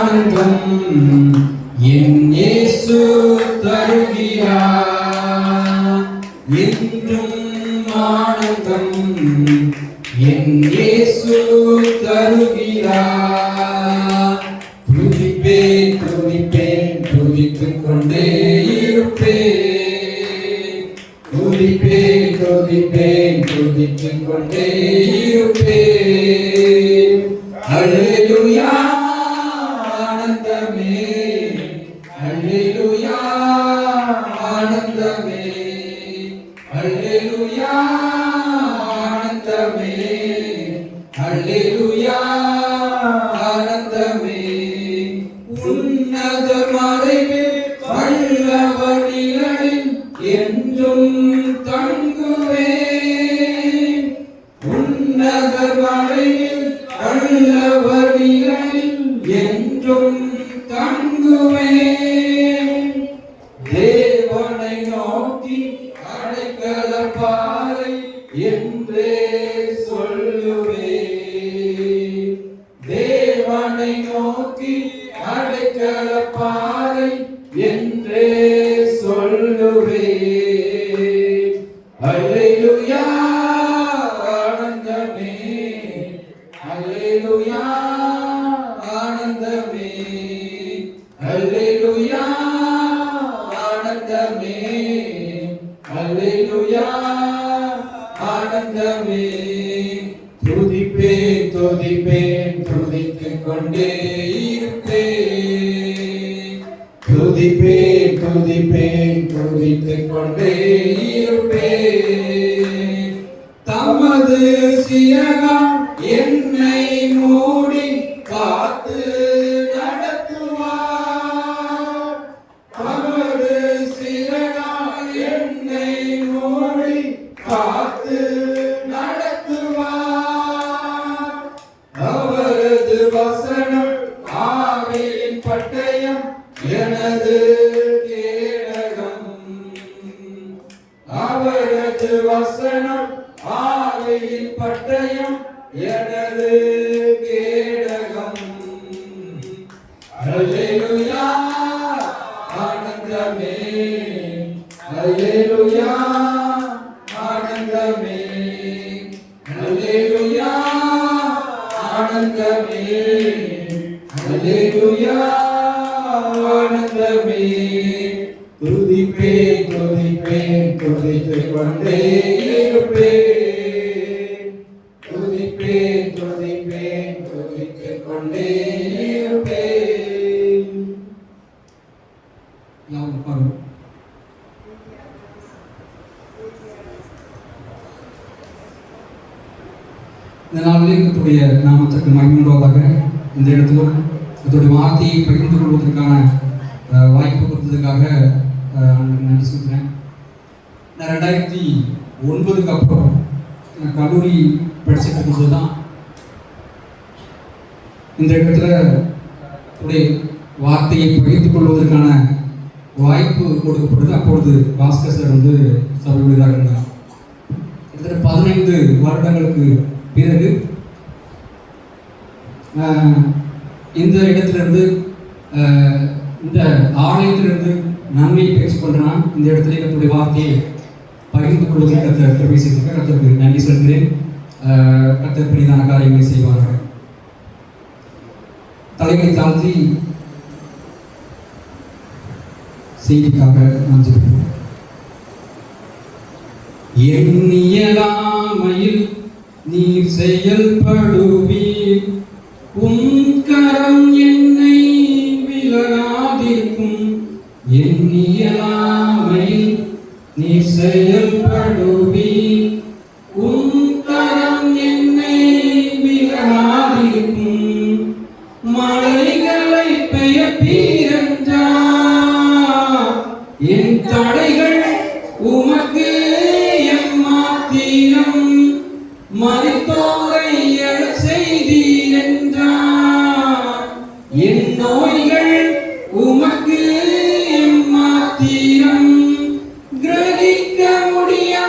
ஆனந்தம் என் இயேசு தருகிறார். என்றும் ஆனந்தம் என் இயேசு தருகிறார். துதிப்பேன் துதிப்பேன் துதித்துக் கொண்டே இருப்பேன். துதிப்பேன் துதிப்பேன் துதித்துக் கொண்டே இருப்பேன். அல்லேலூயா ஆனந்தமே, அல்லேலூயா ஆனந்தமே, அல்லேலூயா ஆனந்தமே, அல்லேலூயா ஆனந்தமே. உன்னத மறைவில் வல்லவர் நிழலில் என்றும் தங்குவேன். உன்னத மறைவில் வல்லவர் நிழலில் என்றும் தங்குவேன். தேவனை நோக்கி அடைக்கல பாறை என்றே சொல்லுவேன். தேவனை நோக்கி அடைக்கல பாறை என்றே சொல்லுவேன். அல்லேலூயா ஆனந்தமே, அல்லேலூயா ஆனந்தமே, அல்லேலூயா ஆனந்தமே, அல்லேலூயா ஆனந்தமே. துதிப்பேன் துதிப்பேன் துதித்துக் கொண்டே இருப்பேன். துதிப்பேன் துதிப்பேன் துதித்துக் கொண்டே இருப்பேன். தமது சிறகால் என்னை மூடி காத்து நடத்துவார். தமது சிறகால் என்னை மூடி காத்து நடத்துவார். அவரது வசனம் ஆவியின் பட்டயம் எனது கேடகம். அவரது வசனம் ஆவியின் பட்டயம் எனது கேடகம். அல்லேலூயா ஆனந்தமே, அல்லேலூயா ஆனந்தமே, அல்லேலூயா ஆனந்தமே, அல்லேலூயா ஆனந்தமே. துதிப்பேன் துதிப்பேன் துதித்துக் கொண்டே இருப்பேன். துதிப்பேன் துதிப்பேன் துதித்துக் கொண்டே இருப்பேன். யாரும் பாருங்க. இந்த நாளிலே கர்த்தருடைய நாமத்திற்கு மகிமை உண்டாவதாக. இந்த இடத்திலும் கர்த்தருடைய வார்த்தையை பகிர்ந்து கொள்வதற்கான வாய்ப்பு கொடுத்ததுக்காக நன்றி சொல்கிறேன். நான் 2009 அப்புறம் நான் கல்லூரி படிச்சுட்டு இருக்கும்போது தான் இந்த இடத்துல உடைய வார்த்தையை பகிர்ந்து கொள்வதற்கான வாய்ப்பு கொடுக்கப்பட்டது. அப்பொழுது பாஸ்கர் சார் சபையுடையதாக இருந்தார். கிட்டத்தட்ட 15 வருடங்களுக்கு பிறகு இந்த இடத்திலிருந்து இந்த ஆலயத்திலிருந்து நன்மையை பேசிக்கொண்டனா இந்த இடத்துல கர்த்தருடைய வார்த்தையை பகிர்ந்து கொள்வதற்கு கர்த்தர் கிருபை செய்திருக்கிறார். கர்த்தருக்கு நன்றி சொல்கிறேன். கர்த்தர் பெரிதான காரியங்களை செய்வார்கள். தலைமை தாழ்த்தி செய்திக்காக நான் சொல்கிறேன். எண்ணியலாமையில் நீர் செயல்படுவீர். உம் கரம் என்னை விலகாதிருக்கும். எண்ணியலாமையில் நீர் செயல்படுவீர். உம் கரம் என்னை விலகாதிருக்கும். மலைகளை பெயர்ப்பீரென்றார். என் தடைகள் உமக்கு எம்மாத்திரம். மரித்தோரை எழச் செய்தீர் என்றார். என் நோய்கள் உமக்கு எம்மாத்திரம். கிரகிக்க முடியா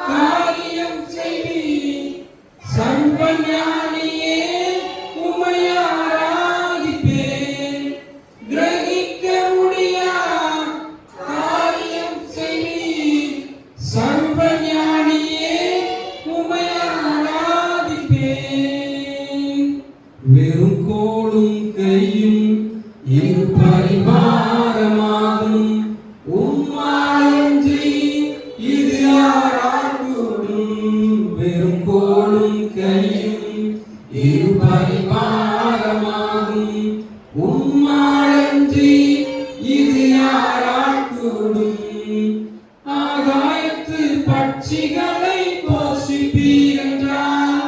காரியம் செய்வீர். சர்வஞானியே உம்மை ஆராதிப்பேன். வெறும் கோலும் கையும் இரு பரிமாறமாகும் உம்மாயின்றி இது யாராலும் வெறும் கோலும் கையும் இரு பரிமாறமாகும் உம்மாயின்றி இது யாராலும் ஆகாயத்து பட்சிகளை போஷிப்பீரென்றால்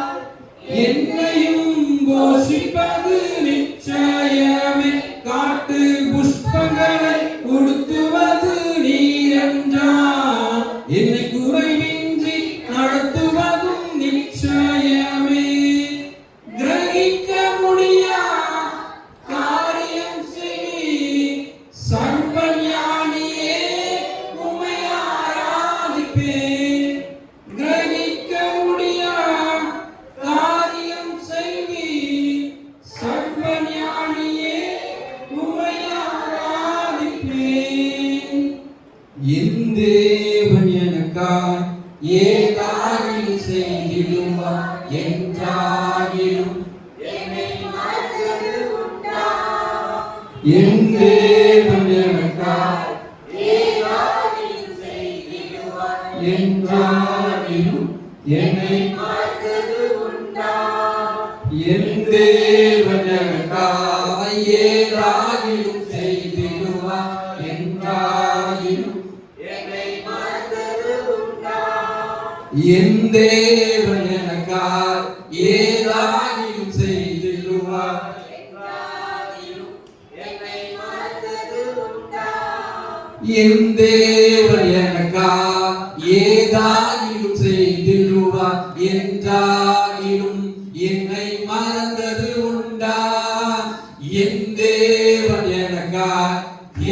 என்னையும் போஷிப்பது நிச்சயமே காட்டு புஷ்பங்களை உடுத்துவது நீரென்றால் என்னை குறைவின்றி நடத்துவதும் நிச்சயமே கிரகிக்க முடியா காரியம் செய் சர்வஞானியே உம்மை ஆராதிப்பேன் கிரகிக்க முடியா காரியம் செய்வி சர்வஞானியே உம்மை ஆராதிப்பேன் என் தேவன் எனக்காய் ஏதாகிலும் செய்திடுவா என்றாகிலும் என் தேவன் எனக்காய் என்றாகிலும் என்னை என் தேவன் எனக்காய் ஏதாகிலும் செய்திடுவா என்றாகிலும் என் தேவன் எனக்காய் ஏதாகிலும் செய்திடுவா என் தேவன் எனக்காய் ஏதாகிலும் செய்திடுவா என்றாகிலும் என்னை மறந்தது உண்டா என் தேவன் எனக்காய்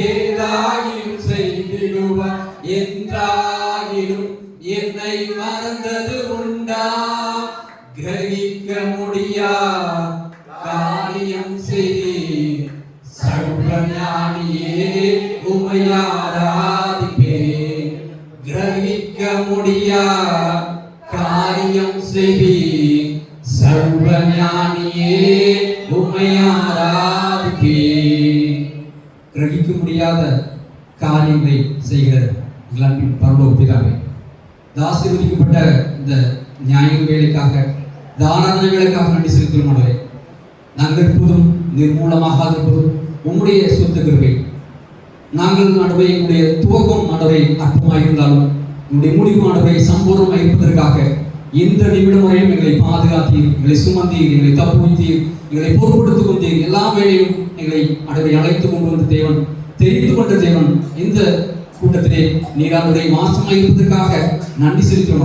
ஏதாகிலும் செய்திடுவா என்றாகிலும் என்னை மறந்தது உண்டா கிரகிக்க முடியா காரியம் செய் சர்வஞானியே உம்மை ஆராதிப்பேன் கிரகிக்க முடியா காரியம் செய் சர்வஞானியே உம்மை ஆராதிப்பேன் கிரகிக்க முடியாத காரியங்களை செய்கிற எங்கள் பரலோக பிதாவே ஆசீர்வதிக்கப்பட்ட இந்த ஞாயிறு வேலைக்காக இந்த ஆராதனை வேலைக்காக நன்றி செலுத்தும் ஆண்டவரே நாங்கள் இருப்பதும் நிர்மூலமாக இருப்பதும் உம்முடைய சொந்த கிருபை நாங்கள் ஆண்டவரே எங்களுடைய துவக்கம் ஆண்டவரே அற்பமாக இருந்தாலும் எங்களுடைய முடிவு ஆண்டவரை சம்பூர்ணமாக இருப்பதற்காக இந்த நிமிடம் வரையும் எங்களை பாதுகாத்தீர் எங்களை சுமந்தீர் எங்களை தப்புவித்தீர் எங்களை பொறுப்படுத்திக் கொண்டீர் எல்லா வேளையும் எங்களை ஆண்டவரை அழைத்துக் கொண்டு வந்த தேவன் தெரிந்து கொண்ட தேவன் இந்த கூட்டத்திலே நீராளுடைய மாசமாக இருப்பதற்காக நன்றி செலுத்தும்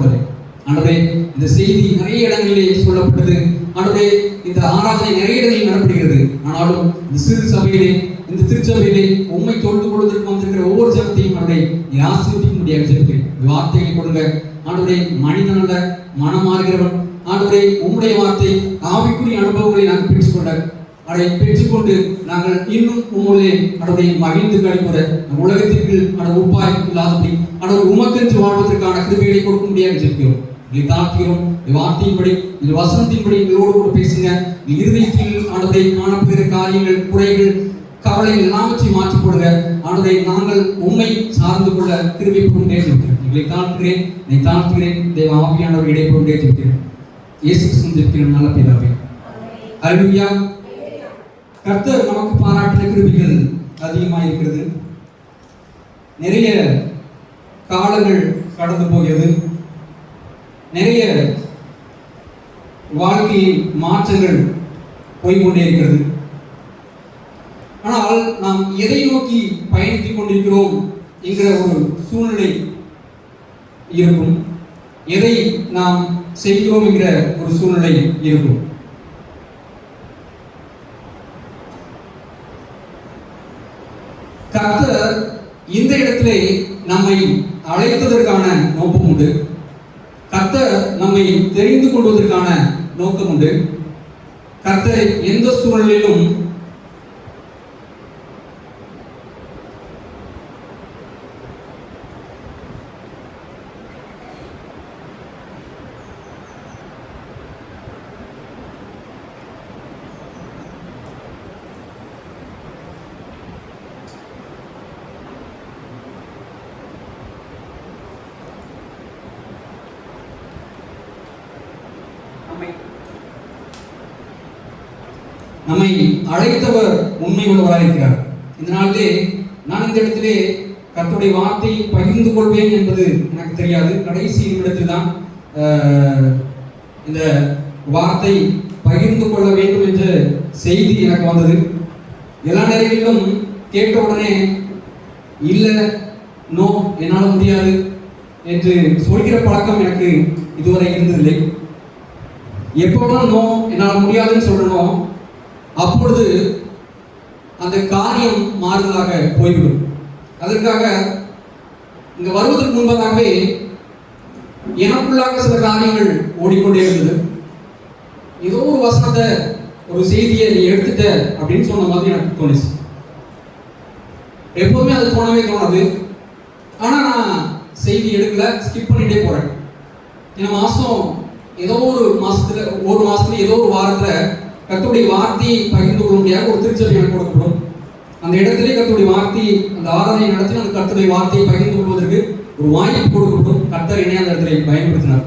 ஆண்டவரே இந்த செய்தி நிறைய இடங்களிலே சொல்லப்பட்டது ஆண்டவரே இந்த ஆராதனை நிறைய இடங்களில் நடப்படுகிறது ஆனாலும் இந்த சிறு சபையிலே இந்த திருச்சபையிலே உண்மை தொழுது கொள்வதற்கு வந்திருக்கிற ஒவ்வொரு ஜனத்தையும் ஆண்டவரே நீ ஆசீர்வதிக்க முடியாது இருக்கிறேன் வார்த்தைகளை கொடுங்க ஆண்டவரே மனிதன் அல்ல மனமாறுகிறவன் ஆண்டவரே உம்முடைய வார்த்தை ஆவிக்குரிய அனுபவங்களை நாங்கள் பெற்றுக்கொண்ட அதை பெற்றுக்கொண்டு நாங்கள் இன்னும் உம்முடைய அதோடைய மகிழ்ந்து கழிப்புற உலகத்திற்கு அந்த உப்பாய் இல்லாதபடி அதோட உமக்கென்று வாழ்வதற்கான கிருபைகளை கொடுக்க முடியாது இருக்கிறோம் இதை தாழ்த்துகிறோம் வார்த்தையின்படி இந்த வசனத்தின்படி எங்களோடு கூட பேசுங்க இருதயத்தில் ஆண்டவரை காணப்படுகிற காரியங்கள் குறைகள் கவலைகள் எல்லாவற்றையும் மாற்றி போடுங்க ஆண்டவரை நாங்கள் உண்மை சார்ந்து கொள்ள கிருபை கொண்டே இருக்கிறேன் எங்களை தாழ்த்துகிறேன் என்னை தாழ்த்துகிறேன் தேவ ஆவியானவர் இடைப்பொண்டே இருக்கிறேன் இயேசு கிறிஸ்துவின் நல்ல பிதாவே அல்லேலூயா. கர்த்தர் நமக்கு பாராட்டின கிருபைகள் அதிகமாக இருக்கிறது. நிறைய காலங்கள் கடந்து போகிறது. நிறைய வாழ்க்கையில் மாற்றங்கள் போய்கொண்டே இருக்கிறது. ஆனால் நாம் எதை நோக்கி பயணித்துக் கொண்டிருக்கிறோம் என்கிற ஒரு சூழ்நிலை இருக்கும். எதை நாம் செய்கிறோம் என்கிற ஒரு சூழ்நிலை இருக்கும். கர்த்தர் இந்த இடத்திலே நம்மை அழைத்ததற்கான நோக்கம் உண்டு. கர்த்தர் நம்மை தெரிந்து கொள்வதற்கான நோக்கம் உண்டு. கர்த்தர் எந்த சூழ்நிலையிலும் நம்மை அழைத்தவர் உண்மை உள்ளவராக இருக்கிறார். இந்த நாளிலே நான் இந்த இடத்திலே கர்த்தருடைய வார்த்தையை பகிர்ந்து கொள்வேன் என்பது எனக்கு தெரியாது. கடைசி நிமிடத்தில் தான் இந்த வார்த்தை பகிர்ந்து கொள்ள வேண்டும் என்ற செய்தி எனக்கு வந்தது. எல்லா நேரங்களிலும் கேட்ட உடனே இல்லை, நோ, என்னால் முடியாது என்று சொல்கிற பழக்கம் எனக்கு இதுவரை இருந்ததில்லை. எப்போதான் நோ, என்னால் முடியாதுன்னு சொல்லணும், அப்பொழுது அந்த காரியம் மாறுதலாக போய்விடும். அதற்காக இங்க வருவதற்கு முன்பதாகவே எனக்குள்ளாக சில காரியங்கள் ஓடிக்கொண்டே இருந்தது. ஏதோ ஒரு வசனத்தை, ஒரு செய்தியை நீ எடுத்துட்ட அப்படின்னு சொன்ன மாதிரி எனக்கு தோணுச்சு. எப்போதுமே அது தோணவே தோணாது. ஆனா நான் செய்தி எடுக்கல, ஸ்கிப் பண்ணிட்டே போறேன். இந்த மாசம் ஏதோ ஒரு மாசத்துல ஏதோ ஒரு வாரத்துல கர்த்தருடைய வார்த்தையை பகிர்ந்து கொள்ள முடியாத ஒரு திருச்சபை எனக்கு கொடுக்கப்படும். அந்த இடத்திலே கர்த்தருடைய வார்த்தை, அந்த ஆராதனை நடத்தி அந்த கர்த்தருடைய வார்த்தையை பகிர்ந்து கொள்வதற்கு ஒரு வாய்ப்பு கொடுக்கப்படும். கர்த்தர் என்னை அந்த இடத்துல பயன்படுத்தினார்.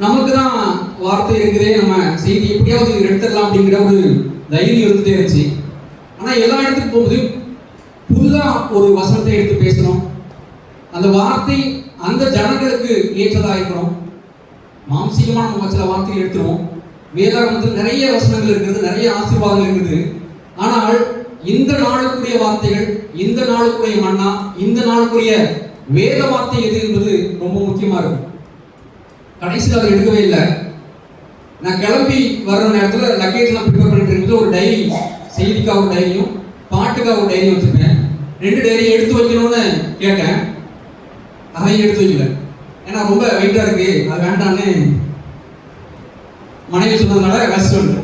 நமக்கு தான் வார்த்தை இருக்குதே, நம்ம செய்தி எப்படியாவது எடுத்துடலாம் அப்படிங்கிற ஒரு தைரியம் இருந்துட்டே இருந்துச்சு. ஆனா எல்லா இடத்துக்கு போகும்போது புதுதா ஒரு வசனத்தை எடுத்து பேசணும், அந்த வார்த்தை அந்த ஜனங்களுக்கு ஏற்றதா இருக்கணும். மாம்சீகமா நம்ம சில வார்த்தையை எடுத்துருவோம். வேதாகமத்தில் நிறைய வசனங்கள் இருக்குது, நிறைய ஆசீர்வாதங்கள் இருக்குது. ஆனால் இந்த நாளுக்குரிய வார்த்தைகள், இந்த நாளுக்குரிய மன்னா, இந்த நாளுக்குரிய வேத வார்த்தை எது என்பது ரொம்ப முக்கியமா இருக்கும். கடைசியில் அதை எடுக்கவே இல்லை. நான் கிளம்பி வர்ற நேரத்தில் லக்கேஜ்லாம் ப்ரிப்பேர் பண்ணிட்டு இருக்கும்போது ஒரு டைரி, செய்திக்காக ஒரு டைரியும் பாட்டுக்காக ஒரு டைரி வச்சுருக்கேன். 2 டைரியும் எடுத்து வைக்கணும்னு கேட்டேன், அதையும் எடுத்து வைக்கல. ஏன்னா ரொம்ப வெயிட்டாக இருக்கு, அது வேண்டான்னு மனைவி சொன்னதுனால வச்சுட்டு.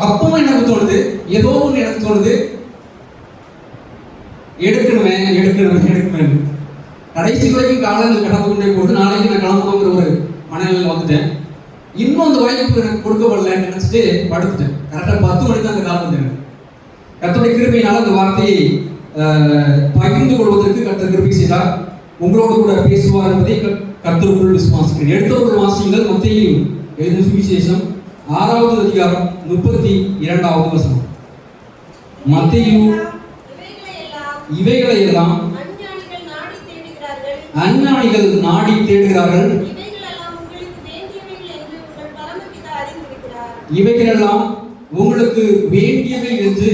அப்பவும் எனக்கு தோணுது, ஏதோ ஒன்று எனக்கு தோணுது, எடுக்கணுமே. கடைசி வரைக்கும் காலங்கள் கடந்து கொண்டே போட்டு நாளைக்கு நான் கிளம்பணுங்கிற ஒரு மனநிலையில் வந்துட்டேன். இன்னும் அந்த வாய்ப்பு எனக்கு கொடுக்கப்படலன்னு நினைச்சிட்டு படுத்துட்டேன். கரெக்டாக 10 மணிக்கு தான் அந்த காலம் வந்தேன். கர்த்தருடைய கிருபையினால் அந்த வார்த்தையை பகிர்ந்து கொள்வதற்கு கர்த்தர் கிருபை செய்தார். உங்களோடு கூட பேசுவார் என்பதை கர்த்தருக்குள் விசுவாசிக்கிறேன். எடுத்தவர்கள் வாசியுங்கள். மத்தேயு எழுதின சுவிசேஷம் 6வது அதிகாரம் 32வது வசனம். மத்தேயு இவைகளை எல்லாம் அஞ்ஞானிகள் நாடி தேடுகிறார்கள், இவைகளெல்லாம் உங்களுக்கு வேண்டியவை என்று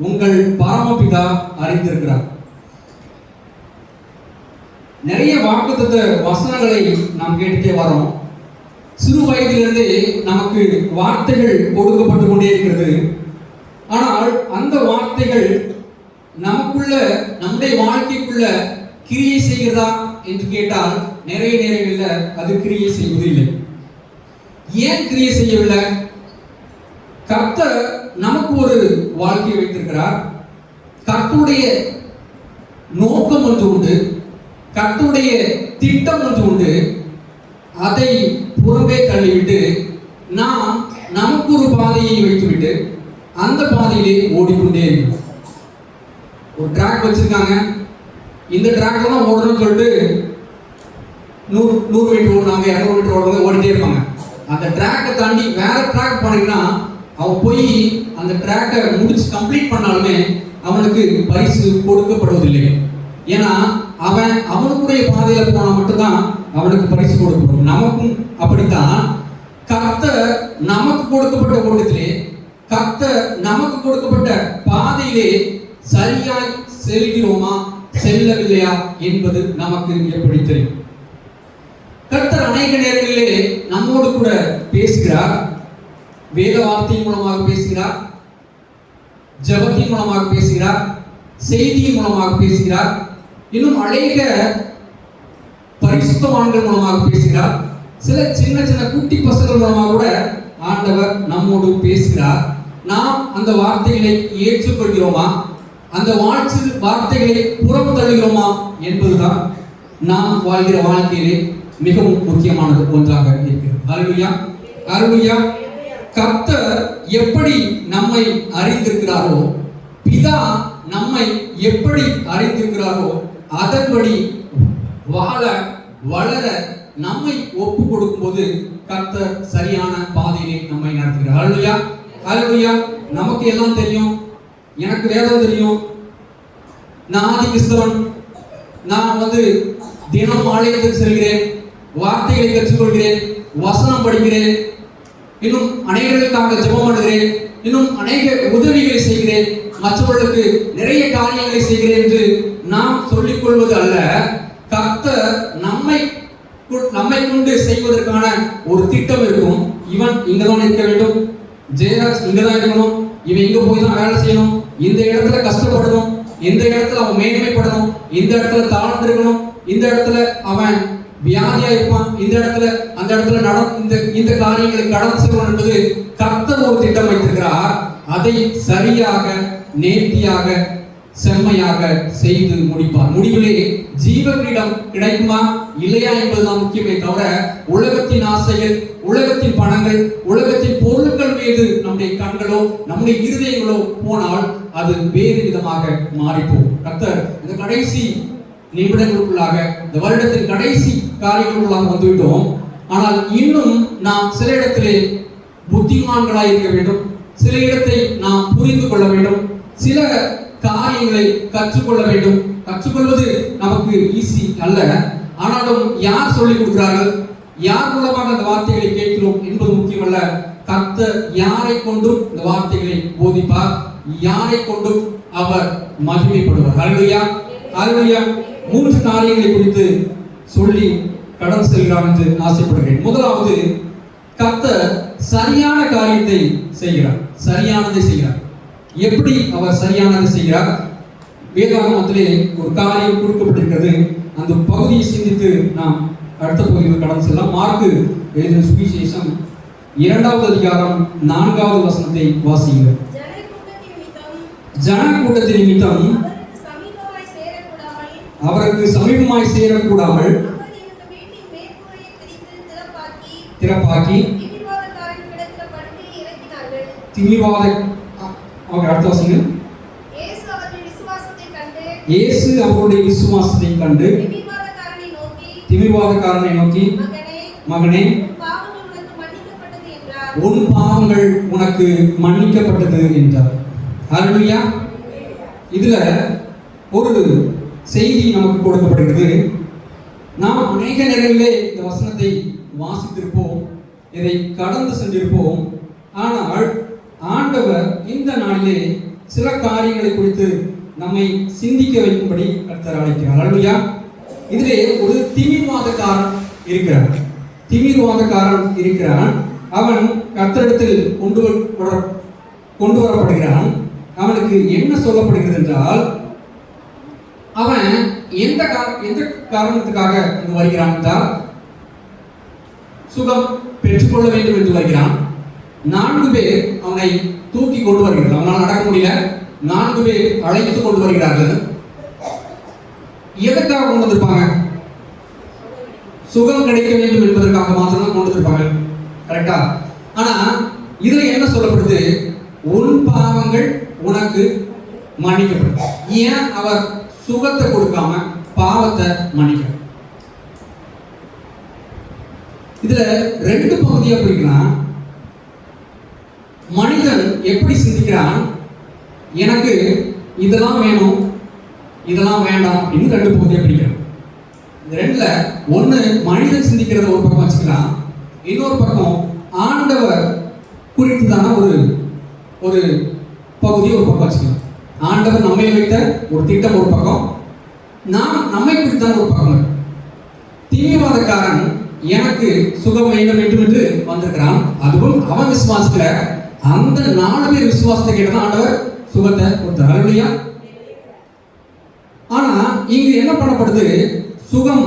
உங்கள் பரமபிதா அறிந்திருக்கிறார். நிறைய வாக்குத்தத்த வசனங்களை நாம் கேட்டுட்டே வரோம். சிறு வயதிலிருந்தே நமக்கு வார்த்தைகள் கொடுக்கப்பட்டு கொண்டே இருக்கிறது. ஆனால் அந்த வார்த்தைகள் நமக்குள்ள, நம்முடைய வாழ்க்கைக்குள்ள கிரியை செய்கிறதா என்று கேட்டால் நிறைய நேரங்களில் அது கிரியை செய்வதில்லை. ஏன் கிரியை செய்யவில்லை? கர்த்தர் நமக்கு ஒரு வாழ்க்கையை வைத்திருக்கிறார். கர்த்தருடைய நோக்கம் ஒன்று உண்டு, கர்த்தருடைய திட்டம் ஒன்று உண்டு. அதை புறம்பே தள்ளிவிட்டு நாம் நமக்கு ஒரு பாதையை வைத்துவிட்டு அந்த பாதையிலே ஓடிக்கொண்டே இருக்கிறோம். ஒரு ட்ராக் வச்சிருக்காங்க, இந்த ட்ராக்ல தான் ஓடணும்னு சொல்லிட்டு 100 மீட்டர் ஓடுனாங்க, 200 மீட்டர் ஓடுவாங்க, ஓடிட்டே இருப்பாங்க. அந்த ட்ராக்கை தாண்டி வேற ட்ராக் போனீங்கன்னா அவன் போய் அந்த ட்ராக்கை முடிச்சு கம்ப்ளீட் பண்ணாலுமே அவனுக்கு பரிசு கொடுக்கப்படுவதில்லை. ஏன்னா அவனுக்குடைய பாதையில போனா மட்டும்தான் அவனுக்கு பரிசு கொடுக்கப்படும். நமக்கும் அப்படித்தான். கர்த்தர் நமக்கு கொடுக்கப்பட்ட ஓட்டத்திலே, கர்த்தர் நமக்கு கொடுக்கப்பட்ட பாதையிலே சரியாய் செல்கிறோமா செல்லவில்லையா என்பது நமக்கு எப்படி தெரியும்? கர்த்தர் அநேக நேரங்களிலே நம்மோடு கூட பேசுகிறார். வேத வார்த்தையின் மூலமாக பேசுகிறார், ஜெபத்தின் மூலமாக பேசுகிறார், செய்தியின் மூலமாக பேசுகிறார், இன்னும் அநேக பரிசுத்தவான்கள் மூலமாக பேசுகிறார். சில சின்ன சின்ன குட்டி பசங்கள் மூலமாக கூட ஆண்டவர் நம்மோடு பேசுகிறார். நாம் அந்த வார்த்தைகளை ஏற்றுக்கொள்கிறோமா, அந்த வார்த்தைகளை புறம் தள்ளுகிறோமா என்பதுதான் நாம் வாழ்கிற வாழ்க்கையிலே மிகவும் முக்கியமானது ஒன்றாக இருக்கிறது. ஹல்லேலூயா, ஹல்லேலூயா. கர்த்தர் எப்படி நம்மை அறிந்திருக்கிறாரோ, பிதா நம்மை எப்படி அறிந்திருக்கிறாரோ அதன்படி வாழ வளர நம்மை ஒப்பு கொடுக்கும் போது கர்த்தர் சரியான பாதையிலே நம்மை நடத்துகிறார். ஹல்லேலூயா, ஹல்லேலூயா. நமக்கு எல்லாம் தெரியும், எனக்கு வேதம் தெரியும், நான் ஆதி கிறிஸ்தவன், நான் தினம் ஆலயத்துக்கு செல்கிறேன், வார்த்தைகளை கற்றுக்கொள்கிறேன், வசனம் படிக்கிறேன், இன்னும் அநேகர்களுக்காக ஜெபம் பண்ணுகிறேன், இன்னும் அநேக உதவிகளை செய்கிறேன், மற்றவர்களுக்கு நிறைய காரியங்களை செய்கிறேன் என்று நாம் சொல்லிக் கொள்வது அல்ல. கர்த்தர் நம்மை கொண்டு செய்வதற்கான ஒரு திட்டம் இருக்கும். இவன் இங்கதான் இருக்க வேண்டும், ஜெயராஜ் இங்கதான் இருக்கணும், இவன் இங்க போய் தான் வேலை செய்யணும், இந்த இடத்துல கஷ்டப்படணும், இந்த இடத்துல அவன் மேன்மைப்படணும், இந்த இடத்துல தாழ்ந்து இருக்கணும், இந்த இடத்துல அவன் வியாதியா இருப்பான், இந்த இடத்துல அந்த இடத்துல இந்த காரியங்களை கடந்து செல்வன் என்பது கர்த்தர் ஒரு திட்டம் வைத்திருக்கிறார். அதை சரியாக நேர்த்தியாக செம்மையாக செய்து முடிப்பார். முடிவிலே ஜீவ கிரீடம் கிடைக்குமா இல்லையா என்பதுதான் முக்கியமே தவிர உலகத்தின் ஆசைகள், உலகத்தின் பணங்கள், உலகத்தின் பொருட்கள் மீது நம்முடைய கண்களோ நம்முடைய இருதயங்களோ போனால் அது வேறு விதமாக மாறிப்போம். கர்த்தர் இந்த கடைசி நிமிடங்களுக்குள்ளாக, இந்த வருடத்தின் கடைசி காரியங்களுக்குள்ளாக வந்துவிட்டோம். ஆனால் இன்னும் நாம் சில இடத்திலே புத்திமான்களாய் இருக்க வேண்டும், சில இடத்தை நாம் புரிந்து கொள்ள வேண்டும், சில காரியங்களை கற்றுக்கொள்ள வேண்டும். கற்றுக்கொள்வது நமக்கு ஈஸி அல்ல. ஆனாலும் யார் சொல்லிக் கொடுக்கிறார்கள், யார் மூலமாக அந்த வார்த்தைகளை கேட்கிறோம் என்பது முக்கியமல்ல. கர்த்தர் யாரை கொண்டும் இந்த வார்த்தைகளை போதிப்பார், யாரை கொண்டும் அவர் மகிமைப்படுவார். ஹல்லேலூயா, ஹல்லேலூயா. 3 காரியங்களை குறித்து சொல்லி கடந்து செல்கிறார் என்று ஆசைப்படுகிறேன். முதலாவது, கர்த்தர் சரியான காரியத்தை செய்கிறார், சரியானதை செய்கிறார். எப்படி அவர் சரியானதை செய்கிறார்? வேதாகமத்திலே ஒரு காரியம் கொடுக்கப்பட்டிருக்கிறது. அந்த பகுதியை சிந்தித்து நாம் அடுத்த பகுதியில் கடந்து செல்லலாம். மார்க்கு எழுதின சுவிசேஷம் 2வது அதிகாரம் 4வது வசனத்தை வாசியுங்கள். ஜன கூட்டத்தின் நிமித்தம் அவருக்கு சமீபமாய் சேரக்கூடாமல் திறப்பாக்கி திமிர்வாத அடுத்த வாசிங்க. இயேசு அவருடைய விசுவாசத்தை கண்டு திமிர்வாதக்காரனை நோக்கி, மகனே, உன் பாவங்கள் உனக்கு மன்னிக்கப்பட்டது என்றார். ஹல்லேலூயா. இதுல ஒரு செய்தி நமக்கு கொடுக்கப்படுகிறது. நாம் அநேக நேரங்களிலே இந்த வசனத்தை வாசித்திருப்போம், இதை கடந்து சென்றிருப்போம். ஆனால் ஆண்டவர் இந்த நாளிலே சில காரியங்களை குறித்து நம்மை சிந்திக்க வைக்கும்படி கர்த்தர் அழைக்கிறார். ஹல்லேலூயா. இதிலே ஒரு திமிர்வாதக்காரன் இருக்கிறான். அவன் கர்த்தரிடத்தில் கொண்டு வரப்படுகிறான். அவனுக்கு என்ன சொல்லப்படுகிறது என்றால், அவன் எந்த காரணத்துக்காக இங்கு வருகிறான் என்றால், சுகம் பெற்றுக்கொள்ள வேண்டும் என்று வருகிறான். 4 பேர் அவனை தூக்கி கொண்டு வருகிறார்கள். அவனால் நடக்க முடியல. 4 பேர் அழைத்து கொண்டு வருகிறார்கள். எதற்காக கொண்டு வந்திருப்பாங்க? சுகம் கிடைக்க வேண்டும் என்பதற்காக மாத்திரம் கொண்டு வந்திருப்பாங்க. கரெக்டா? ஆனா இதுல என்ன சொல்லப்படுது? உன் பாவங்கள் உனக்கு மன்னிக்கப்படும். ஏன் அவர் சுகத்தை கொடுக்காம பாவத்தை மன்னிக்க? இதுல 2 பகுதியா பிரிக்கலாம். மனிதன் எப்படி சிந்திக்கிறான், எனக்கு இதெல்லாம் வேணும், இதெல்லாம் வேண்டாம் அப்படின்னு 2 பகுதியா பிரிக்கிறான். இந்த 2ல ஒண்ணு மனிதன் சிந்திக்கிறத ஒரு பக்கம் வச்சுக்கலாம், இன்னொரு பக்கம் ஆண்டவர் குறித்துதான ஒரு பகுதியை ஒரு பக்கம் வச்சுக்கலாம். ஆண்டவர் நம்மை வைத்த ஒரு திட்டம் ஒரு பக்கம், நாம் நம்மை குறித்தான ஒரு பக்கம். தீவிரவாதக்காரன் எனக்கு சுகம் வேண்டும் என்று வந்திருக்கிறான். அதுவும் அவன் விசுவாசத்துல அந்த 4 பேர் விசுவாசத்தை கேட்டதான் ஆண்டவர் சுகத்தை கொடுத்தார். ஹல்லேலூயா. ஆனா இங்கு என்ன பண்ணப்படுது? சுகம்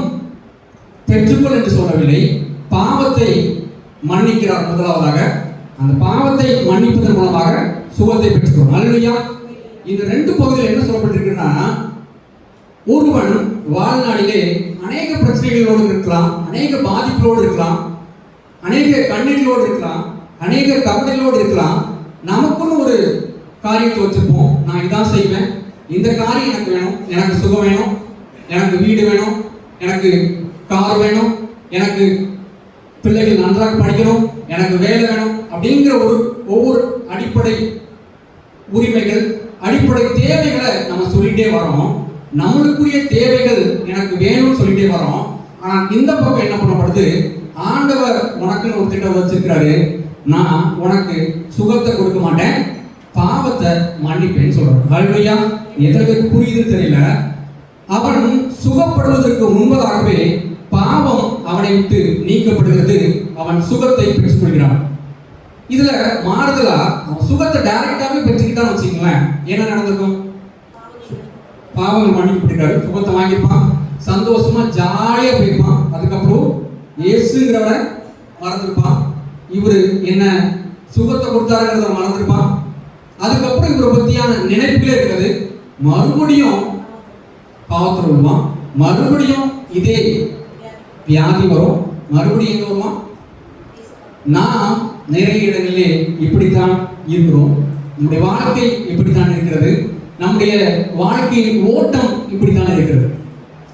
பெற்றுக்கொள் என்று சொல்லவில்லை, பாவத்தை மன்னிக்கிறார். முதலாவதாக அந்த பாவத்தை மன்னிப்பதன் மூலமாக சுகத்தை பெற்றுக்கொள். ஹல்லேலூயா. இந்த 2 பகுதியில் என்ன சொல்லப்பட்டிருக்குன்னா, ஒருவன் வாழ்நாளிலே அநேக பிரச்சனைகளோடு இருக்கலாம், அநேக பாதிப்புகளோடு இருக்கலாம், அநேக கண்ணீர்களோடு இருக்கலாம், அநேக கவலைகளோடு இருக்கலாம். நமக்குன்னு ஒரு காரியத்தை வச்சுப்போம், நான் இதான் செய்வேன், இந்த காரியம் எனக்கு வேணும், எனக்கு சுகம் வேணும், எனக்கு வீடு வேணும், எனக்கு கார் வேணும், எனக்கு பிள்ளைகள் நன்றாக படிக்கணும், எனக்கு வேலை வேணும் அப்படிங்கிற ஒரு ஒவ்வொரு அடிப்படை உரிமைகள், அடிப்படை தேவைகளை நம்ம சொல்லிட்டே வரோம். நம்மளுக்குரிய தேவைகள் எனக்கு வேணும்னு சொல்லிட்டே வரோம். ஆனா இந்த பக்கம் என்ன பண்ணப்படுது, ஆண்டவர் உனக்குன்னு ஒரு திட்டம் வச்சிருக்கிறாரு. நான் உனக்கு சுகத்தை கொடுக்க மாட்டேன், பாவத்தை மன்னிப்பேன்னு சொல்றாரு. ஹல்லேலூயா. எதற்கு புரியுதுன்னு தெரியல. அவன் சுகப்படுவதற்கு முன்பதாகவே பாவம் அவனை விட்டு நீக்கப்படுகிறது. அவன் சுகத்தை பெற்றுக் கொள்கிறான். இதுல மாறுதலா அவன் சுகத்தை டைரக்டாவே பெற்றுக்கிட்டான்னு வச்சுக்கங்களேன், என்ன நடந்திருக்கும்? பாவங்கள் மன்னிக்கப்பட்டிருக்காரு, சுகத்தை வாங்கியிருப்பான், சந்தோஷமா ஜாலியா போயிருப்பான். அதுக்கப்புறம் இயேசுங்கிறவரை மறந்துருப்பான், இவரு என்ன சுகத்தை கொடுத்தாருங்கிறத மறந்துருப்பான். அதுக்கப்புறம் இவரை பத்தியான நினைப்புகளே இருக்காது. மறுபடியும் பாவத்தில் விடுவான், மறுபடியும் இதே வியாதி வரும், மறுபடியும் எங்க வருவான்? நாம் நிறைய இடங்களிலே இப்படித்தான் இருக்கிறோம். நம்முடைய வாழ்க்கை இப்படித்தான் இருக்கிறது. நம்முடைய வாழ்க்கையின் ஓட்டம் இப்படித்தான் இருக்கிறது.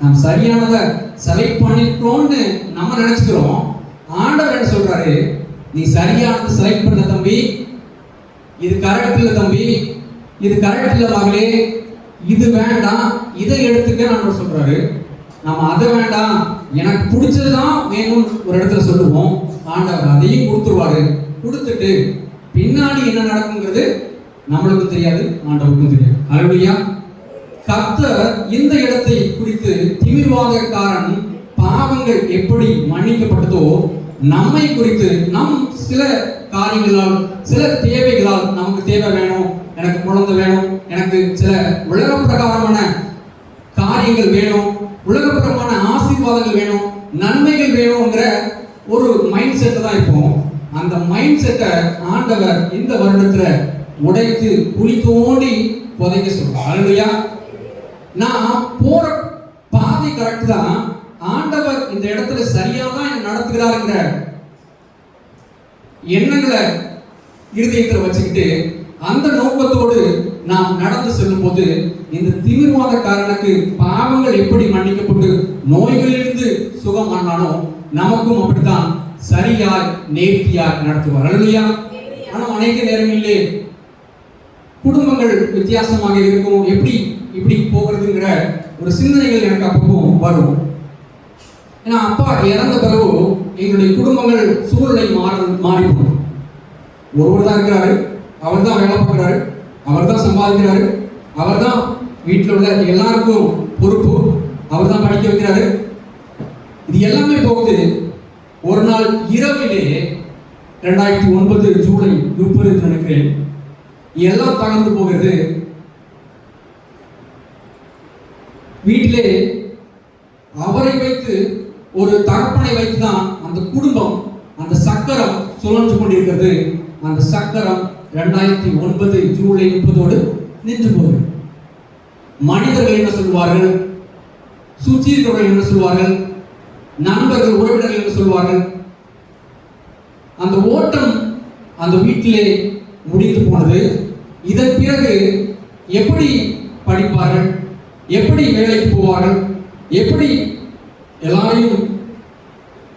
நாம் சரியானதை செலக்ட் பண்ணிக்கிறோம்னு நம்ம நினைச்சுக்கிறோம். ஆண்டவர் என்ன சொல்றாரு, நீ சரியானதை செலக்ட் பண்ண தம்பி, இது கரெக்ட் இல்லை தம்பி, இது கரெக்ட் இல்லை மகளே, இது வேண்டாம், இதை எடுத்துக்க நான் சொல்றாரு. நம்ம அதை வேண்டாம், எனக்கு பிடிச்சதுதான் வேணும் ஒரு இடத்துல சொல்லுவோம். ஆண்டவர் அதையும் கொடுத்துருவாரு. கொடுத்துட்டு பின்னாடி என்ன நடக்குங்கிறது நம்மளுக்கும் தெரியாது, ஆண்டவருக்கும் தெரியாது. ஹல்லேலூயா. கர்த்தர் இந்த இடத்தை குறித்து திமிர்வாதக்காரன் பாவங்கள் எப்படி மன்னிக்கப்பட்டதோ நம்மை குறித்து நம் சில காரியங்களால், சில தேவைகளால், நமக்கு தேவை வேணும், எனக்கு குழந்தை வேணும், எனக்கு சில உலக பிரகாரமான காரியங்கள் வேணும், உலகப்புறமான ஆசீர்வாதங்கள் வேணும், நன்மைகள் வேணுங்கிற ஒரு மைண்ட் செட்டை தான் இருப்போம். அந்த மைண்ட் செட்டை ஆண்டவர் இந்த வருடத்துல உடைத்து குழி தோண்டி புதைக்க சொல்றார். ஹல்லேலூயா. நான் போற பாதை கரெக்ட் தான், ஆண்டவர் இந்த இடத்துல சரியா தான் நடத்துகிறாருங்கிற எண்ணங்களை இருதயத்தில் வச்சுக்கிட்டு அந்த நோக்கத்தோடு நாம் நடந்து செல்லும் போது இந்த திமிர்வாதக்காரனுக்கு பாவங்கள் எப்படி மன்னிக்கப்பட்டு நோய்களிலிருந்து சுகமானானோ நமக்கும் அப்படித்தான் சரியாய் நேர்த்தியாய் நடத்துவார். ஹல்லேலூயா. ஆனால் அநேக நேரங்களிலே குடும்பங்கள் வித்தியாசமாக இருக்கும். எப்படி இப்படி போகிறதுங்கிற ஒரு சிந்தனைகள் எனக்கு அப்பப்போ வரும். ஏன்னா அப்பா இறந்த பிறகு எங்களுடைய குடும்பங்கள் சூழ்நிலை மாறி போகும். ஒருவர் தான் இருக்கிறாரு, அவர் தான் வேலை பார்க்குறாரு, அவர் தான் சம்பாதிக்கிறாரு, அவர் தான் வீட்டில் உள்ள எல்லாருக்கும் பொறுப்பு, அவர் தான் படிக்க வைக்கிறாரு. இது எல்லாமே போகுது. ஒரு நாள் இரவிலே 2009 ஜூலை 30 நினைக்கிறேன், எல்லாம் தகர்ந்து போகிறது. வீட்டிலே அவரை வைத்து, ஒரு தகப்பனை வைத்து தான் அந்த குடும்பம், அந்த சக்கரம் சுழன்று கொண்டிருக்கிறது. அந்த சக்கரம் 2009 ஜூலை 30 நின்று போகுது. மனிதர்கள் என்ன சொல்வார்கள், சுற்றி இருக்கிறவர்கள் என்ன சொல்வார்கள், நண்பர்கள் உறவினர்கள் என்ன சொல்வார்கள்? அந்த ஓட்டம் அந்த வீட்டிலே முடிந்து போனது. இதன் பிறகு எப்படி படிப்பார்கள், எப்படி வேலைக்கு போவார்கள், எப்படி எல்லாரையும்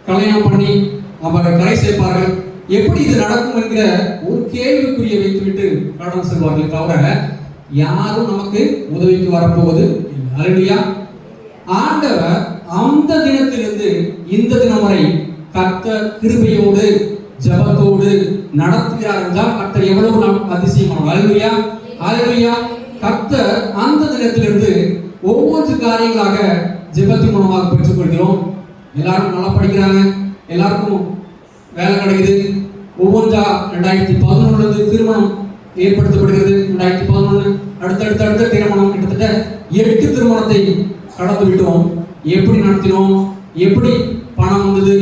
கல்யாணம் பண்ணி அவரை கரை சேர்ப்பார்கள், எப்படி இது நடக்கும் என்கிற ஒரு கேள்விக்குறியை வைத்துவிட்டு கடந்து செல்வார்கள். தவிர யாரும் நமக்கு உதவிக்கு வரப்போவது இல்லை. ஹல்லேலூயா. ஆண்டவர் அந்த தினத்திலிருந்து இந்த தினம் வரை கர்த்தர் கிருபையோடு ஜெபத்தோடு நடத்துகிறார் என்றால் கர்த்தர் எவ்வளவு அதிசயமானவர். ஹல்லேலூயா. ஹல்லேலூயா. கர்த்தர் அந்த தினத்திலிருந்து ஒவ்வொரு காரியங்களாக ஜெபத்தின் மூலமாக பெற்றுக் கொள்கிறோம். எல்லாரும் நல்லா படிக்கிறாங்க, எல்லாருக்கும் வேலை கிடைக்குது. ஒவ்வொன்றா 2011 திருமணம் ஏற்படுத்தப்படுகிறது. 2011 அடுத்த திருமணம், கிட்டத்தட்ட 8 திருமணத்தை கடந்து விட்டோம். எப்படி நடத்தினோம், எப்படி பணம் வந்தது,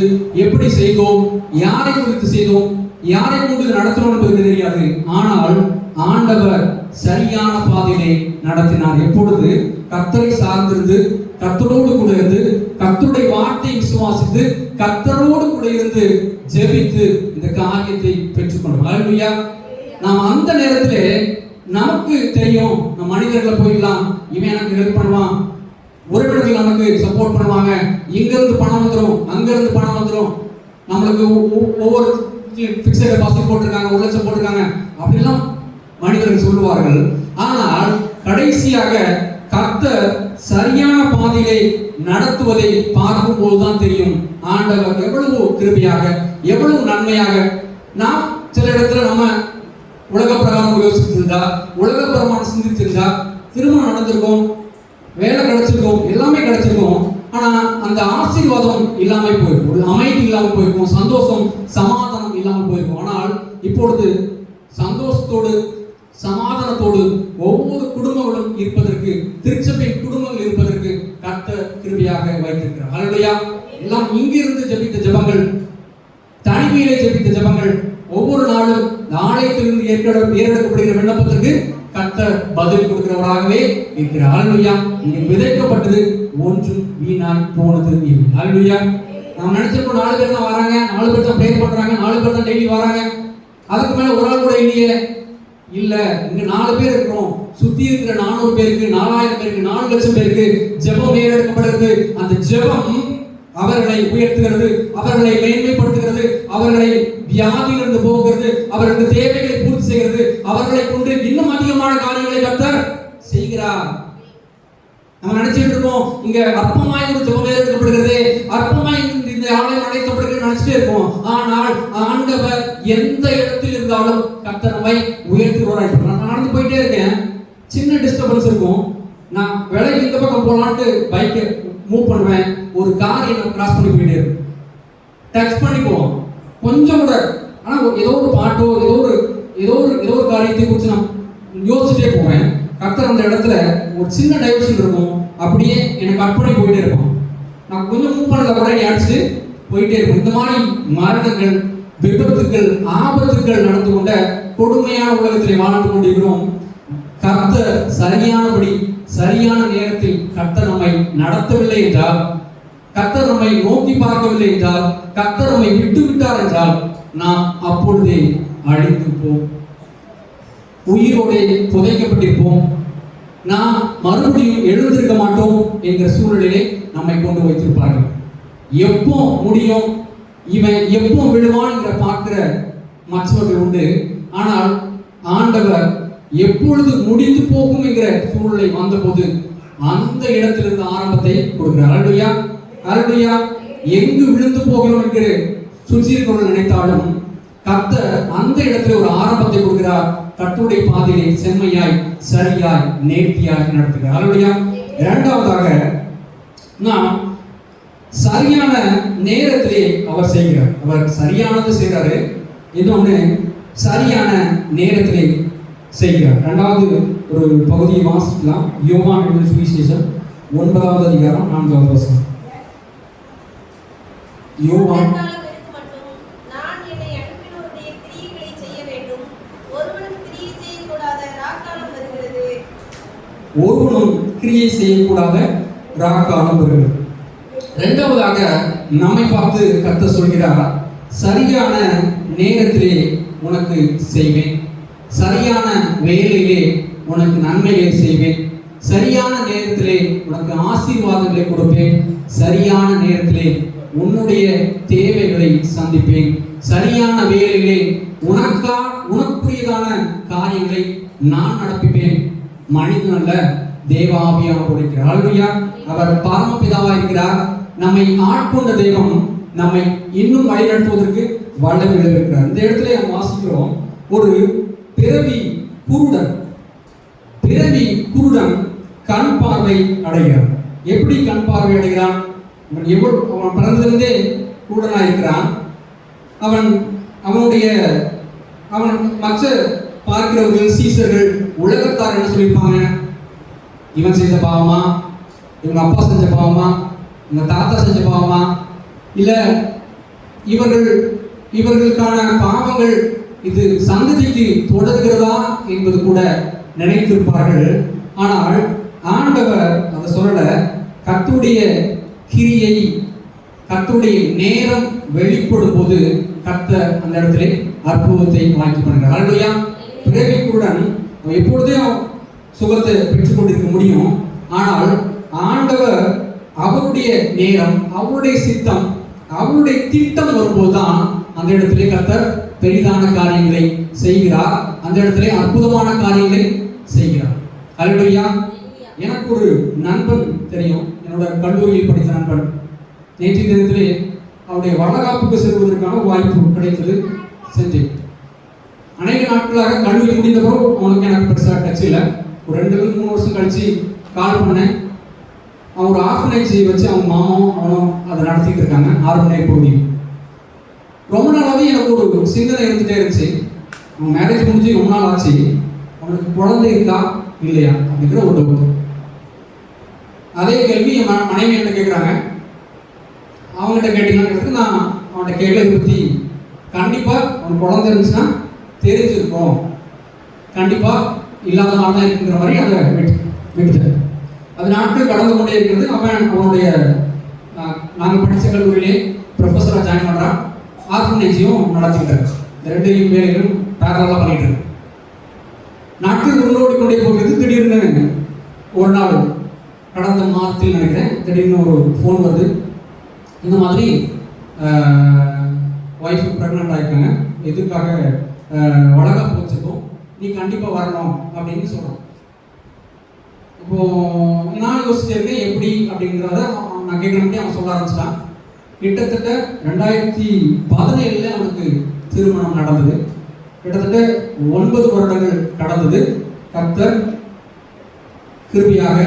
எப்படி செய்தோம், யாரை குறித்து செய்தோம், யாரை கொண்டு நடத்தினோம் என்பது தெரியாது. ஆனால் ஆண்டவர் சரியான பாதையிலே நடத்தினார். எப்பொழுது கர்த்தரை சார்ந்திருந்து, கர்த்தரோடு கூட இருந்து, கர்த்தருடைய வார்த்தையை விசுவாசித்து, கர்த்தரோடு கூட இருந்து ஜெபித்து இந்த காரியத்தை பெற்றுக்கொண்டோம். ஹல்லேலூயா. நாம் அந்த நேரத்திலே நமக்கு தெரியும், நம்ம மனிதர்களை போயிடலாம், இவன் எனக்கு ஹெல்ப் பண்ணுவான், உறவினர்கள் நமக்கு சப்போர்ட் பண்ணுவாங்க, இங்கிருந்து பணம் வந்துடும், அங்கிருந்து பணம் வந்துடும், நம்மளுக்கு ஒவ்வொரு ஃபிக்ஸட் டெபாசிட் போட்டிருக்காங்க, 1 லட்சம் போட்டிருக்காங்க அப்படிலாம் மனிதர்கள் சொல்லுவார்கள். ஆனால் கடைசியாக கர்த்தர் சரியான பாதையை நடத்துவதை பார்க்கும்போது தான் தெரியும் ஆண்டவர் எவ்வளவு கிருபையாக, எவ்வளவு நன்மையாக. நாம் சில இடத்துல நம்ம உலக பிரகாரம் யோசிச்சிருந்தா, உலக பிரமாணம் சிந்திச்சிருந்தா, திருமணம் நடந்திருக்கும், வேலை கிடைச்சிருக்கும், எல்லாமே கிடைச்சிருக்கும். ஆனா அந்த ஆசீர்வாதம் இல்லாம போயிருக்கும், ஒரு அமைதி இல்லாம போயிருக்கும், சந்தோஷம் சமாதானம் இல்லாம போயிருக்கும். ஆனால் இப்பொழுது சந்தோஷத்தோடு சமாதானத்தோடு ஒவ்வொரு குடும்பங்களும் இருப்பதற்கு, திருச்சபையின் குடும்பங்கள் இருப்பதற்கு கர்த்தர் கிருபையாக வைத்திருக்கிறார். ஹல்லேலூயா. எல்லாம் இங்கிருந்து ஜெபித்த ஜெபங்கள், தனிமையிலே ஜெபித்த ஜெபங்கள், ஒவ்வொரு நாளும் ஆலயத்திலிருந்து ஏறெடுக்கப்படுகிற விண்ணப்பத்திற்கு கர்த்தர் பதில் கொடுக்கிறவராகவே இருக்கிறார். ஹல்லேலூயா. இங்கே விதைக்கப்பட்டது ஒன்றும் வீணாய் போனது இல்லை. ஹல்லேலூயா. நாம் நினைச்சிருக்கோம் 4 பேர் தான் வராங்க, 4 பேர் தான் ப்ரேயர் பண்றாங்க, 4 பேர் தான் டெய்லி வராங்க, அதுக்கு மேல ஒரு ஆள் கூட இல்லையே. இல்ல, இங்க 4 பேர் இருக்கிறோம். சுத்தி இருக்கிற 400 பேருக்கு, 4000 பேருக்கு, 4 லட்சம் பேருக்கு ஜெபம் ஏறெடுக்கப்படுகிறது. அந்த ஜெபம் அவர்களை உயர்த்துகிறது, அவர்களை மேன்மைப்படுத்துகிறது, அவர்களை வியாதியிலிருந்து போகிறது, அவர்களுக்கு தேவைகளை பூர்த்தி செய்கிறது, அவர்களை கொண்டு இன்னும் அதிகமான காரியங்களை கர்த்தர் செய்கிறார். நம்ம நினைச்சிட்டு இருக்கோம் இங்க அற்பமாய் ஒரு ஜெபம் ஏறெடுக்கப்படுகிறது, அற்பமாய் இந்த ஆலயம் அழைக்கப்படுகிறது நினைச்சிட்டே இருக்கோம். ஆனால் ஆண்டவர் எந்த இடத்தில் இருந்தாலும் கர்த்தர் நம்மை உயர்த்துகிறார். நான் நடந்து போயிட்டே இருக்கேன், சின்ன டிஸ்டர்பன்ஸ் இருக்கும், நான் விலைக்கு இந்த பக்கம் போலான்ட்டு பைக்கை மூவ் பண்ணுவேன், ஒரு கார் என்ன கிராஸ் பண்ணி போயிட்டே இருக்கும், டச் பண்ணி போவோம் கொஞ்சம் கூட. ஆனா ஏதோ ஒரு பாட்டோ ஏதோ ஒரு காரியத்தை குறித்து நான் யோசிச்சுட்டே போவேன். கர்த்தர் அந்த இடத்துல ஒரு சின்ன டைவர்ஷன் இருக்கும், அப்படியே என்னை கட் பண்ணி போயிட்டே இருப்போம். நான் கொஞ்சம் மூவ் பண்ணல கூட அடிச்சுட்டு போயிட்டே இருக்கும். இந்த மாதிரி மரணங்கள், விபத்துக்கள், ஆபத்துக்கள் நடந்து கொண்ட கொடுமையான உலகத்திலே வாழ்ந்து கொண்டிருக்கிறோம். கர்த்தர் சரியானபடி சரியான நேரத்தில் கர்த்தர் நம்மை நடத்தவில்லை என்றால், கர்த்தர் நம்மை நோக்கி பார்க்கவில்லை என்றால், கர்த்தர் நம்மை விட்டு விட்டார் என்றால், நாம் அப்பொழுதே அழிந்திருப்போம், உயிரோடு புதைக்கப்பட்டிருப்போம், நாம் மறுபடியும் எழுந்திருக்க மாட்டோம் என்கிற சூழ்நிலையை நம்மை கொண்டு வைத்திருப்பார்கள். எப்போ முடியும், இவன் எப்போ விழுவான் என்கிற பார்க்கிற மற்றவர்கள் உண்டு. ஆனால் ஆண்டவர் எப்பொழுது முடிந்து போகும் என்கிற சூழ்நிலை வந்தபோது அந்த இடத்திலிருந்து ஆரம்பத்தை கொடுக்கிறார். ஹல்லேலூயா. ஹல்லேலூயா. எங்கு விழுந்து போகிறோம் என்று சுற்றியிருக்க நினைத்தாலும் கர்த்தர் அந்த இடத்துல ஒரு ஆரம்பத்தை கொடுக்கிறார். கர்த்தருடைய பாதையை செம்மையாய், சரியாய், நேர்த்தியாய் நடத்துகிறார். ஹல்லேலூயா. இரண்டாவதாக நாம் சரியான நேரத்திலே அவர் செய்கிறார். அவர் சரியானது செய்கிறாரு, இன்னொன்று சரியான நேரத்திலே செய்கிறார். இரண்டாவது ஒரு பகுதியை வாசிக்கலாம். யோவான் எழுதின சுவிசேஷம் 9வது அதிகாரம் 4வது வசனம். யோவான் ஒருவனும் கிரியை செய்யக்கூடாத ராக்காலம் வருகிறது. இரண்டாவதாக நம்மை பார்த்து கர்த்தர் சொல்கிறார், சரியான நேரத்திலே உனக்கு செய்வேன், சரியான வேலையிலே உனக்கு நன்மைகளை செய்வேன், சரியான நேரத்திலே உனக்கு ஆசீர்வாதங்களை கொடுப்பேன், சரியான நேரத்திலே உன்னுடைய தேவைகளை சந்திப்பேன், சரியான வேலையிலே உனக்குரியதான காரியங்களை நான் நடப்பிப்பேன். மனிதன் அல்ல, தேவ ஆவியானவர் இருக்கிறார். ஹல்லேலூயா. அவர் பரமபிதாவாக இருக்கிறார். நம்மை ஆட்கொண்ட தெய்வம் நம்மை இன்னும் வழிநடத்துவதற்கு வல்லமையுள்ள இருக்கிறார். இந்த இடத்துல நாம் வாசிக்கிறோம், ஒரு பிறவி குருடன் கண் பார்வை அடைகிறான். எப்படி கண் பார்வை அடைகிறான்? அவன் பிறந்ததிலிருந்தே குருடனாக இருக்கிறான். அவன் மற்ற பார்க்கிறவர்கள், சீசர்கள், உலகத்தார் என்ன சொல்லியிருப்பாங்க? இவன் செஞ்ச பாவமா, இவங்க அப்பா செஞ்ச பாவமா, இவங்க தாத்தா செஞ்ச பாவமா, இல்லை இவர்களுக்கான பாவங்கள் இது சந்ததிக்கு தொடர்கிறதா என்பது கூட நினைத்திருப்பார்கள். ஆனால் ஆண்டவர் அதை சொல்லல. கர்த்தருடைய கிரியை, கர்த்தருடைய நேரம் வெளிப்படும் போது கர்த்தர் அந்த இடத்துல அற்புதத்தை வாங்கி பண்ணுகிறார். ஹல்லேலூயா. பிறவிக்குடன் எப்பொழுதே சுகத்தை பெற்றுக் கொண்டிருக்க முடியும். ஆனால் ஆண்டவர் அவருடைய நேரம், அவருடைய சித்தம், அவருடைய திட்டம் வரும்போதுதான் அந்த இடத்திலே கர்த்தர் பெரிதான காரியங்களை செய்கிறார். அந்த இடத்துல அற்புதமான காரியங்களை செய்கிறார். அல்லேலூயா. எனக்கு ஒரு நண்பன் தெரியும், என்னோட கல்லூரியில் படித்த நண்பன். நேற்றைய தினத்திலே அவருடைய வளகாப்புக்கு செல்வதற்கான வாய்ப்பு கிடைத்தது. செஞ்சேன். அநேக நாட்களாக கல்லூரி முடிந்த பிறகு அவனுக்கு எனக்கு பெருசாக டச் இல்லை. ஒரு 2-3 வருஷம் கழிச்சு கால் பண்ணேன். அவன் ஒரு ஆர்ஃபனேஜ் வச்சு அவங்க மாமாவும் அவனும் அதை நடத்திட்டு இருக்காங்க, ஆர்ஃபனேஜ் பகுதியில். ரொம்ப நாளாகவே எனக்கு ஒரு சிந்தனை இருந்துகிட்டே இருந்துச்சு. அவன் மேரேஜ் முடிஞ்சு ரொம்ப நாள் ஆச்சு, அவனுக்கு குழந்தை இருக்கா இல்லையா அப்படிங்கிற ஒரு டவுட். அதே கேள்வி என் மனைவி என்ன கேட்குறாங்க. அவங்ககிட்ட கேட்டீங்கன்னா நான் அவன்கிட்ட கேட்கறத பற்றி கண்டிப்பாக அவனுக்கு குழந்தை இருந்துச்சுன்னா தெரிஞ்சிருக்கும், கண்டிப்பாக இல்லாத மாதிரி தான் இருக்குங்கிற மாதிரி அதை விட்டுட்டேன். அது நாட்கள் கடந்து கொண்டே இருக்கிறது. அவனுடைய நாங்கள் படித்த கல்லூரியிலே ப்ரொஃபஸராக ஜாயின் பண்ணுறான், ஆர்ஃபனேஜையும் நடத்திட்டார். இந்த 2 வேலைகளும் பேரலாக பண்ணிட்டு இருக்கு. நாட்கள் உருளோடி கொண்டே போகிறது. திடீர்னு ஒரு நாள் கடந்த மாதத்தில் நினைக்கிறேன், திடீர்னு ஒரு ஃபோன் வருது. இந்த மாதிரி ஒய்ஃபு ப்ரெக்னென்ட் ஆகிருக்காங்க, எதுக்காக வளகாப்பு வச்சுருக்கோம், நீ கண்டிப்பாக வரணும் அப்படின்னு சொல்கிறோம். இப்போது நான் யோசிச்சிருக்கேன் எப்படி அப்படிங்கிறத நான் கேட்குற முடியும். அவன் சொல்ல ஆரம்பிச்சிட்டான். கிட்டத்தட்ட 2017 அவனுக்கு திருமணம் நடந்தது. கிட்டத்தட்ட 9 வருடங்கள் கடந்தது. கர்த்தர் கிருபையாக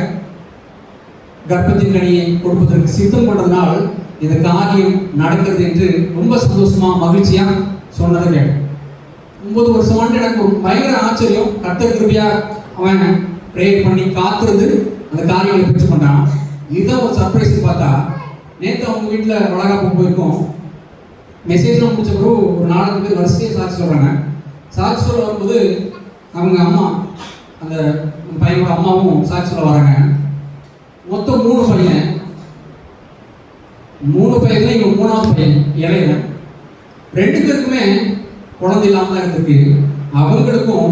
கர்ப்பத்தின் கனியை கொடுப்பதற்கு சித்தம் கொண்டதனால் இந்த காரியம் நடக்கிறது என்று ரொம்ப சந்தோஷமா மகிழ்ச்சியா சொன்னதை கேட்டேன். 9 வருஷமானு எனக்கு ஒரு பயங்கர ஆச்சரியம். கர்த்தர் கிருபையா அவன் ப்ரேயர் பண்ணி காத்திருந்து அந்த காரியங்களை பிடிச்சு பண்ணான். இதுதான் ஒரு சர்ப்ரைஸ். பார்த்தா நேற்று அவங்க வீட்டில் வளகாப்பு போயிருக்கோம். மெசேஜ்லாம் முடிச்ச பிறகு ஒரு 4 பேர் வரிசையாக சாட்சி சொல்கிறாங்க. சாட்சி சொல்ல வரும்போது அவங்க அம்மா, அந்த பையனோட அம்மாவும் சாட்சி சொல்ல வராங்க. மொத்தம் 3 பையன். 3 பையன் இவங்க 3ஆவது பையன் இளையவன். 2 பேருக்குமே குழந்தை இல்லாமல் தான் இருந்திருக்கு. அவங்களுக்கும்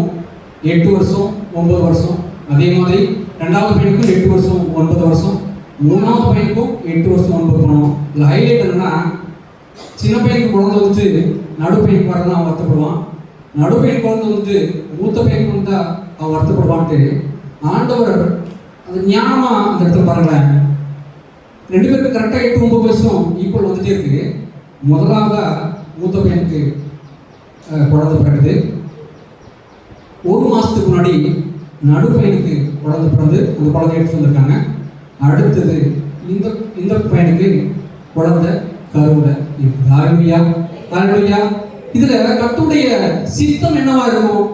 8 வருஷம் 9 வருஷம். அதே மாதிரி 2வது பையனுக்கும் 8 வருஷம் 9 வருஷம். 3வது பையனுக்கும் 8 வருஷம் 9 வருஷம். இதில் ஹைலைட் என்னன்னா, சின்ன பையனுக்கு குழந்தை வந்துட்டு நடு பையனுக்கு வரதான் அவன் வருத்தப்படுவான். நடு பையன் குழந்தை வந்துட்டு மூத்த பையனுக்கு வந்தா அவன் வருத்தப்படுவான்ட்டு ஆண்டவர் அது ஞானமாக அந்த இடத்துல பாருங்களேன். 2 பேருக்கு கரெக்டாக 8-9 வருஷம் ஈக்குவல் வந்துட்டே இருக்கு. முதலாவதா மூத்த பையனுக்கு குழந்தை பிறகுது. 1 மாதத்துக்கு முன்னாடி நடு பையனுக்கு குழந்தை பிறந்து அந்த குழந்தை எடுத்து வந்திருக்காங்க. அடுத்தது இந்த பையனுக்கு குழந்தை கருவுல இருக்குது. ஹல்லேலூயா, ஹல்லேலூயா. இதுல கர்த்தருடைய சித்தம் என்னவா இருக்கும்?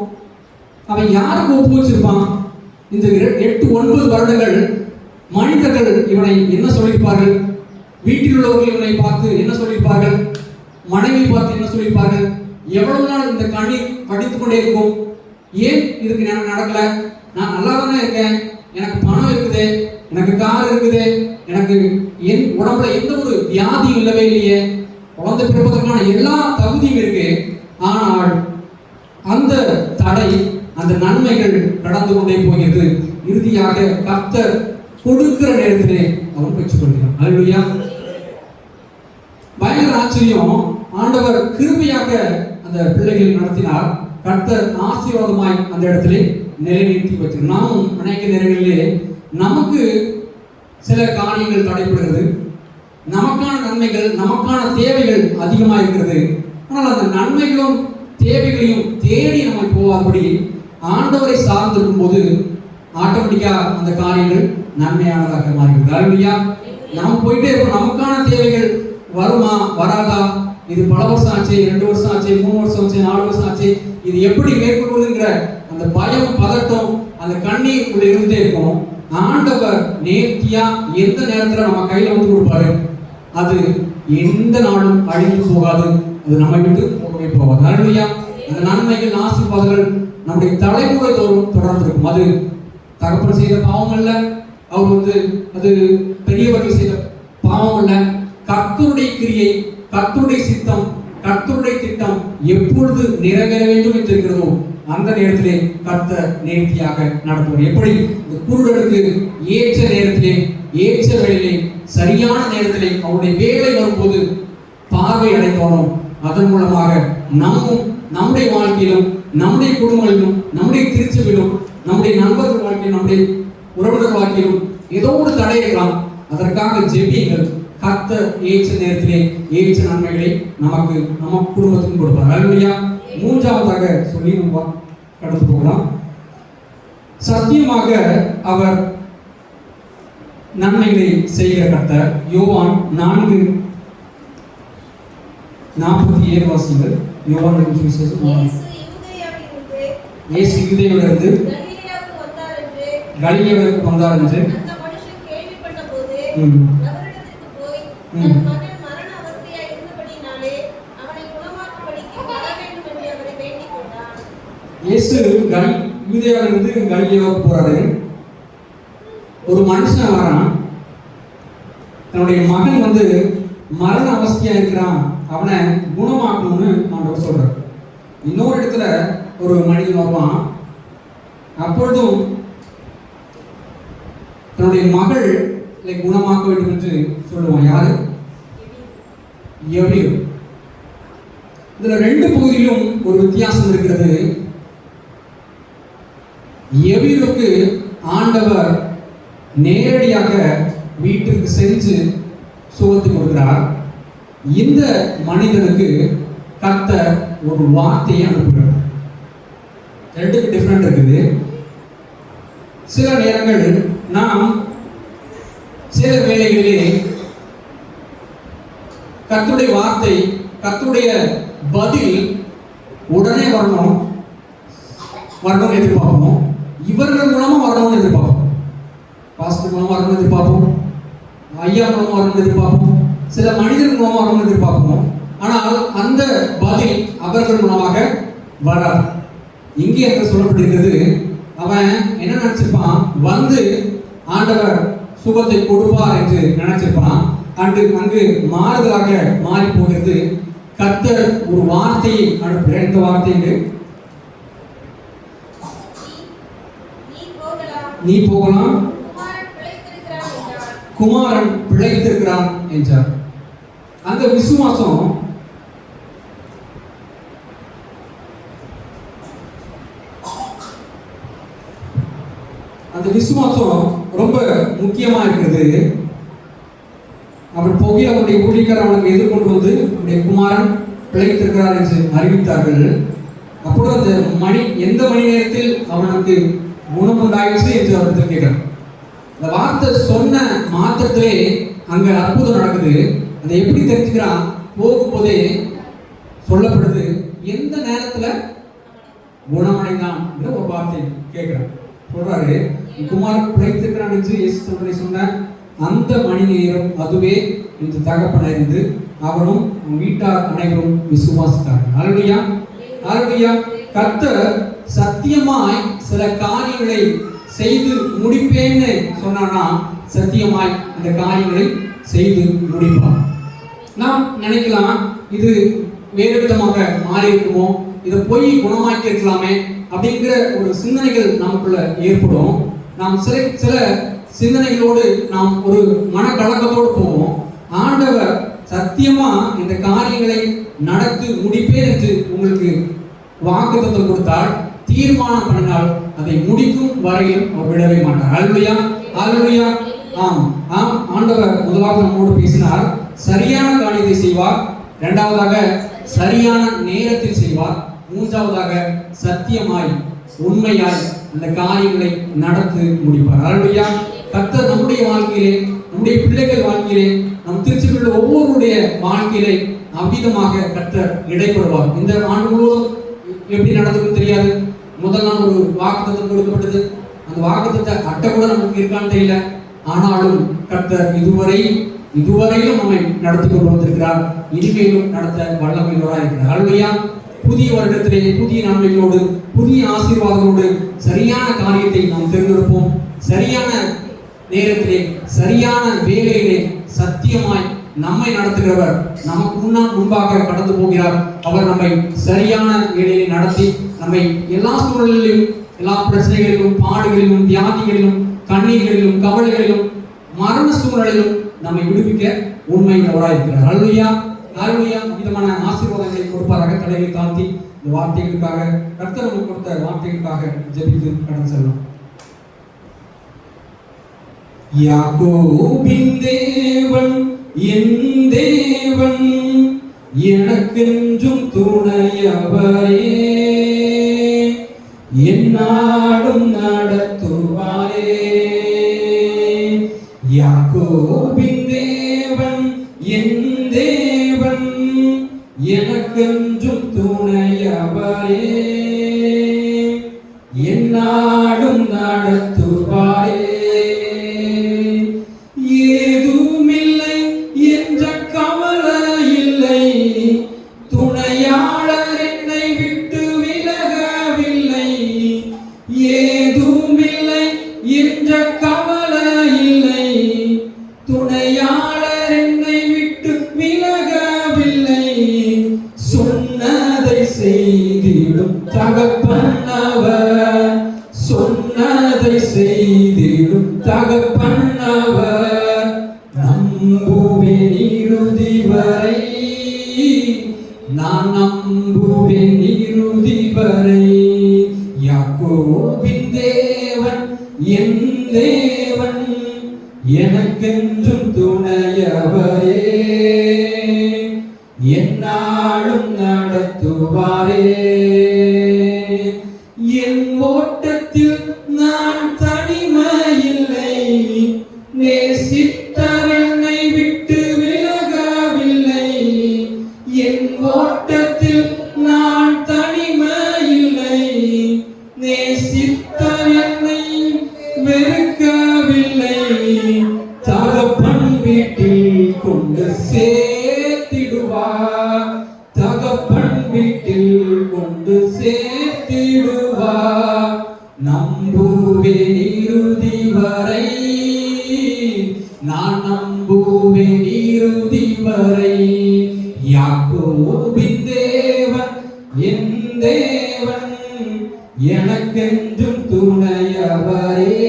அவன் யாருக்கு ஒப்பு வச்சிருப்பான்? இந்த 8-9 வருடங்கள் மனிதர்கள் இவனை என்ன சொல்லியிருப்பார்கள்? வீட்டில் உள்ளவர்கள் இவனை பார்த்து என்ன சொல்லியிருப்பார்கள்? மனைவி பார்த்து என்ன சொல்லியிருப்பார்கள்? எவ்வளவு நாள் இந்த கண்ணீர் வடித்துக் கொண்டே இருக்கும்? ஏன் இதுக்கு எனக்கு நடக்கல? நான் நல்லா தானே இருக்கேன், எனக்கு பணம் இருக்குது, எனக்கு கார் இருக்குது, எனக்கு என் உடம்புல எந்த ஒரு வியாதியும் இல்லவே இல்லையே, குழந்தை பிறப்பதற்கான எல்லா தகுதியும் இருக்கு. ஆனால் அந்த தடை, அந்த நன்மைகள் கடந்து கொண்டே போகிறது. இறுதியாக கர்த்தர் கொடுக்கிற நேரத்திலே அவன் பெற்றுக்கொள்கிறான். ஹல்லேலூயா. பயங்கர ஆச்சரியம். ஆண்டவர் கிருபையாக அந்த பிள்ளைகளை நடத்தினார். கர்த்தர் ஆசீர்வாதமாய் அந்த இடத்திலே நிலைநிறுத்தி வச்சிருக்கோம். நாமும் அநேக நேரங்களிலே நமக்கு சில காரியங்கள் தடைப்படுகிறது. நமக்கான நன்மைகள், நமக்கான தேவைகள் அதிகமாக இருக்கிறது. ஆனால் அந்த நன்மைகளும் தேவைகளையும் தேடி நம்ம போகாதபடி ஆண்டவரை சார்ந்திருக்கும் போது ஆட்டோமேட்டிக்கா அந்த காரியங்கள் நன்மையானதாக மாறுகிறது. ஹல்லேலூயா. நம்ம போயிட்டே இருக்கோம். நமக்கான தேவைகள் வருமா வராதா, இது பல வருஷம் ஆச்சு, 2 வருஷம் ஆச்சு, 3 வருஷம் ஆச்சு, 4 வருஷம் ஆச்சு, இது எப்படி மேற்கொள்வதுங்கிற அந்த பயம், பதட்டம், அந்த கண்ணீர் உள்ள இருந்துட்டே இருக்கும். ஆண்டவர் நேர்த்தியா எந்த நேரத்துல நம்ம கையில வந்து கொடுப்பாரு, அது எந்த நாளும் அழிந்து போகாது, அது நம்மை விட்டு போகவே போகாது. ஹல்லேலூயா. அந்த நன்மைகள், ஆசீர்வாதங்கள் நம்முடைய தலைமுறை தோறும் தொடர்ந்து இருக்கும். அது தகப்பன் செய்த பாவம் அல்ல, அவர் அது பெரியவர்கள் செய்த பாவம் அல்ல. கர்த்தருடைய கிரியை, கர்த்தருடைய சித்தம், கர்த்தருடைய திட்டம் எப்பொழுது நிறைவேற வேண்டும் என்று இருக்கிறதோ அந்த நேரத்திலே கர்த்தர் நேர்த்தியாக நடத்துவார். எப்படி இந்த குருடனுக்கு ஏற்ற நேரத்திலே, ஏற்ற வேளையிலே, சரியான நேரத்திலே அவருடைய வேலை வரும்போது பார்வை அடைந்தோனோ, அதன் மூலமாக நாமும் நம்முடைய வாழ்க்கையிலும், நம்முடைய குடும்பங்களிலும், நம்முடைய திருச்சபையிலும், நம்முடைய நண்பர்கள் வாழ்க்கையிலும், நம்முடைய உறவினர் வாழ்க்கையிலும் ஏதோ ஒரு தடை இருக்கலாம். அதற்காக ஜெபியுங்கள். கர்த்தர் ஏற்ற நேரத்திலே ஏற்ற நன்மைகளை நமக்கு நம்ம குடும்பத்துக்கும் கொடுப்பார். அல்லேலூயா. மூன்றாவதாக சொல்லி நம்ம கடந்து போகலாம். சத்தியமாக அவர் நன்மைகளை செய்கிற கர்த்தர். யோவான் 4:47 வாசிங்கள். யோவான் சுவிசேஷம். இயேசு யூதேயாவிலிருந்து கலிலேயாவுக்கு வந்தார் என்று இயேசு யூதேயாவிலிருந்து கலிலேயாவுக்கு போறாரு. ஒரு மனுஷன் வரான். தன்னுடைய மகன் மரண அவஸ்தையா இருக்கிறான், அவனை குணமாக்கணும்னு ஆண்டவர் சொல்றார். இன்னொரு இடத்துல ஒரு மனிதன் வருவான். அப்பொழுதும் தன்னுடைய மகள் குணமாக்க வேண்டும் என்று சொல்லுவான். யாரு? எவ்வளவு. இதுல ரெண்டு பகுதியிலும் ஒரு வித்தியாசம் இருக்கிறது. எவ்வளவுக்கு ஆண்டவர் நேரடியாக வீட்டிற்கு சென்று சுகத்தை கொடுக்கிறார். இந்த மனிதனுக்கு கர்த்தர் ஒரு வார்த்தையை அனுப்புகிறார். ரெண்டுக்கு டிஃபரெண்ட் இருக்குது. சில நேரங்கள் நாம் சில வேளைகளிலே கர்த்தருடைய வார்த்தை, கர்த்தருடைய பதில் உடனே வரணும் எதிர்பார்ப்போம். இவர்கள் மூலமா வரணும்னு எதிர்பார்ப்போம். பாஸ்டர் மூலமா வரணும்னு எதிர்பார்ப்போம். ஐயா மூலமா வரணும்னு எதிர்பார்ப்போம். சில மனிதர்கள் மூலமா வரணும்னு எதிர்பார்ப்போம். ஆனால் அந்த பதில் அவர்கள் மூலமாக வராது. இங்கே அங்க சொல்லப்பட்டிருக்கிறது, அவன் என்ன நினைச்சிருப்பான், ஆண்டவர் சுகத்தை கொடுப்பார் என்று நினைச்சிருப்பான். அங்கு மாறுதலாக மாறி போகிறது. கர்த்தர் ஒரு வார்த்தையை அனுப்புகிறார். இந்த வார்த்தை நீ போகலாம், குமாரன் பிழைத்திருக்கிறான் என்றார். அந்த விசுவாசம் ரொம்ப முக்கியமா இருக்கிறது. அவர் போய் அவருடைய ஊழியக்காரர் அவனுக்கு எதிர்கொண்டு அவருடைய குமாரன் பிழைத்திருக்கிறார் என்று அறிவித்தார்கள். அப்பொழுது அந்த எந்த மணி நேரத்தில் அவனுக்கு குணம் உண்டாயிற்று என்று அவரிடத்தில் கேட்கிறார். அந்த வார்த்தை சொன்ன மாத்திரத்திலே அங்க அற்புதம் நடக்குது. அதை எப்படி தெரிஞ்சுக்கிறான்? போகும்போதே சொல்லப்படுது, எந்த நேரத்துல குணமடைந்தான் ஒரு வார்த்தை கேட்கிறான். சொல்றாரு, குமாரன் பிழைத்திருக்கிறான் என்று இயேசு சொன்ன அந்த மணி நேரம் அதுவே என்று தகப்பன் அறிந்து அவனும் வீட்டார் அனைவரும் விசுவாசித்தார்கள். அல்லேலூயா, அல்லேலூயா. கர்த்தர் சத்தியமாய் சில காரியங்களை செய்து முடிப்பேன்னு சொன்னா சத்தியமாய் அந்த காரியங்களை செய்து முடிப்பார். நாம் நினைக்கலாம், இது வேறு விதமாக மாறி இருக்குமோ, இதை போய் குணமாக்கி இருக்கலாமே அப்படிங்கிற ஒரு சிந்தனைகள் நமக்குள்ள ஏற்படும். நாம் சில சிந்தனைகளோடு நாம் ஒரு மனக்கலக்கத்தோடு போவோம். ஆண்டவர் சத்தியமா இந்த காரியங்களை நடத்தி முடிப்பேன் என்று உங்களுக்கு வாக்குத்தத்தம் கொடுத்தால், தீர்மானம் பண்ணினால் அதை முடிக்கும் வரையில் அவர் விடவே மாட்டார். அல்லேலூயா, அல்லேலூயா. ஆம், ஆண்டவர் முதலாவது நம்மோடு பேசினார். சரியான காரியத்தை செய்வார். இரண்டாவதாக சரியான நேரத்தில் செய்வார். மூன்றாவதாக சத்தியமாய் உண்மையாய் அந்த காரியங்களை நடத்தி முடிப்பார். அல்லேலூயா. கர்த்தர் நம்முடைய வாழ்க்கையிலே, நம்முடைய பிள்ளைகள் வாழ்க்கையிலே, நம் திருச்சியில் ஒவ்வொருடைய வாழ்க்கையிலே அவ்விதமாக கர்த்தர் இடைப்படுவார். இந்த ஆண்டு முழுவதும் எப்படி நடந்துக்கும் தெரியாது. முதல் நாள் ஒரு வாக்குத்தத்தம் கொடுக்கப்பட்டது. அந்த வாக்குத்தத்த அட்டை கூட நமக்கு இருக்கான்னு தெரியல. ஆனாலும் கர்த்தர் இதுவரையிலும் நம்மை நடத்தி கொண்டு வந்திருக்கிறார். இனிமேலும் நடத்த வல்லமையுள்ளவராக இருக்கிறார். அல்லேலூயா. புதிய வருடத்திலே புதிய நன்மைகளோடு புதிய ஆசீர்வாதங்களோடு சரியான காரியத்தை நாம் தேர்ந்தெடுப்போம். சரியான நேரத்திலே சரியான வேலையிலே சத்தியமாய் நம்மை நடத்துகிறவர் நமக்கு முன்பாக கடந்து போகிறார். அவர் நம்மை சரியான வேலையை நடத்தி நம்மை எல்லா சூழலிலும், எல்லா பிரச்சனைகளிலும், பாடுகளிலும், வியாதிகளிலும், கண்ணீர்களிலும், கவலைகளிலும், மரண சூழலிலும் நம்மை விடுவிக்க உண்மையுள்ளவராக இருக்கிறார். அல்லேலூயா, அல்லேலூயா. விதமான ஆசீர்வாதங்களை கொடுப்பாராக. தலையை தாழ்த்தி இந்த வார்த்தைகளுக்காக கர்த்தர் நமக்கு கொடுத்த வார்த்தைகளுக்காக ஜெபித்து கடந்து செல்லலாம். யாக்கோபின் தேவன் என் தேவன், எனக்கென்றும் துணையவரே, என்னாலும் நடத்துவாரே. யாக்கோபின் தேவன் என் தேவன், எனக்கென்றும் துணையவரே, என்னாலும் நடத்துவாரே. ஏதுமில்லை என்ற கவலை இல்லை, துணையாளர் என்னை விட்டு விலகவில்லை. ஏதுமில்லை என்ற கவலை இல்லை, துணையாளர் என்னை விட்டு விலகவில்லை. சொன்னதை செய்திடும் தகப்பன் அவர், சொன்னதை செய்திடும் தகப்பன் அவர். நம்புவேன் இறுதி வரை, நான் நம்புவேன் இறுதி வரை. யாக்கோபின் தேவன் என் தேவன், எனக்கென்றும் துணையவரே, என்னாலும் நடத்துவாரே. என் ஓட்டத்தில் நான் தனிமையில்லை, நேசித்தவர் என்னை விட்டு விலகவில்லை. என் ஓட்டத்தில் நான் தனிமையில்லை, நேசித்தவர் என்னை வெறுக்கவில்லை. தகப்பன் வீட்டில் கொண்டு சேர்த்திடுவார், தகப்பன் வீட்டில் கொண்டு சேர்த்திடுவார். நம்புவேன் இறுதி வரை, நான் நம்புவேன் இறுதி வரை. யாக்கோபின் தேவன் என் தேவன், எனக்கென்றும் துணையவரே,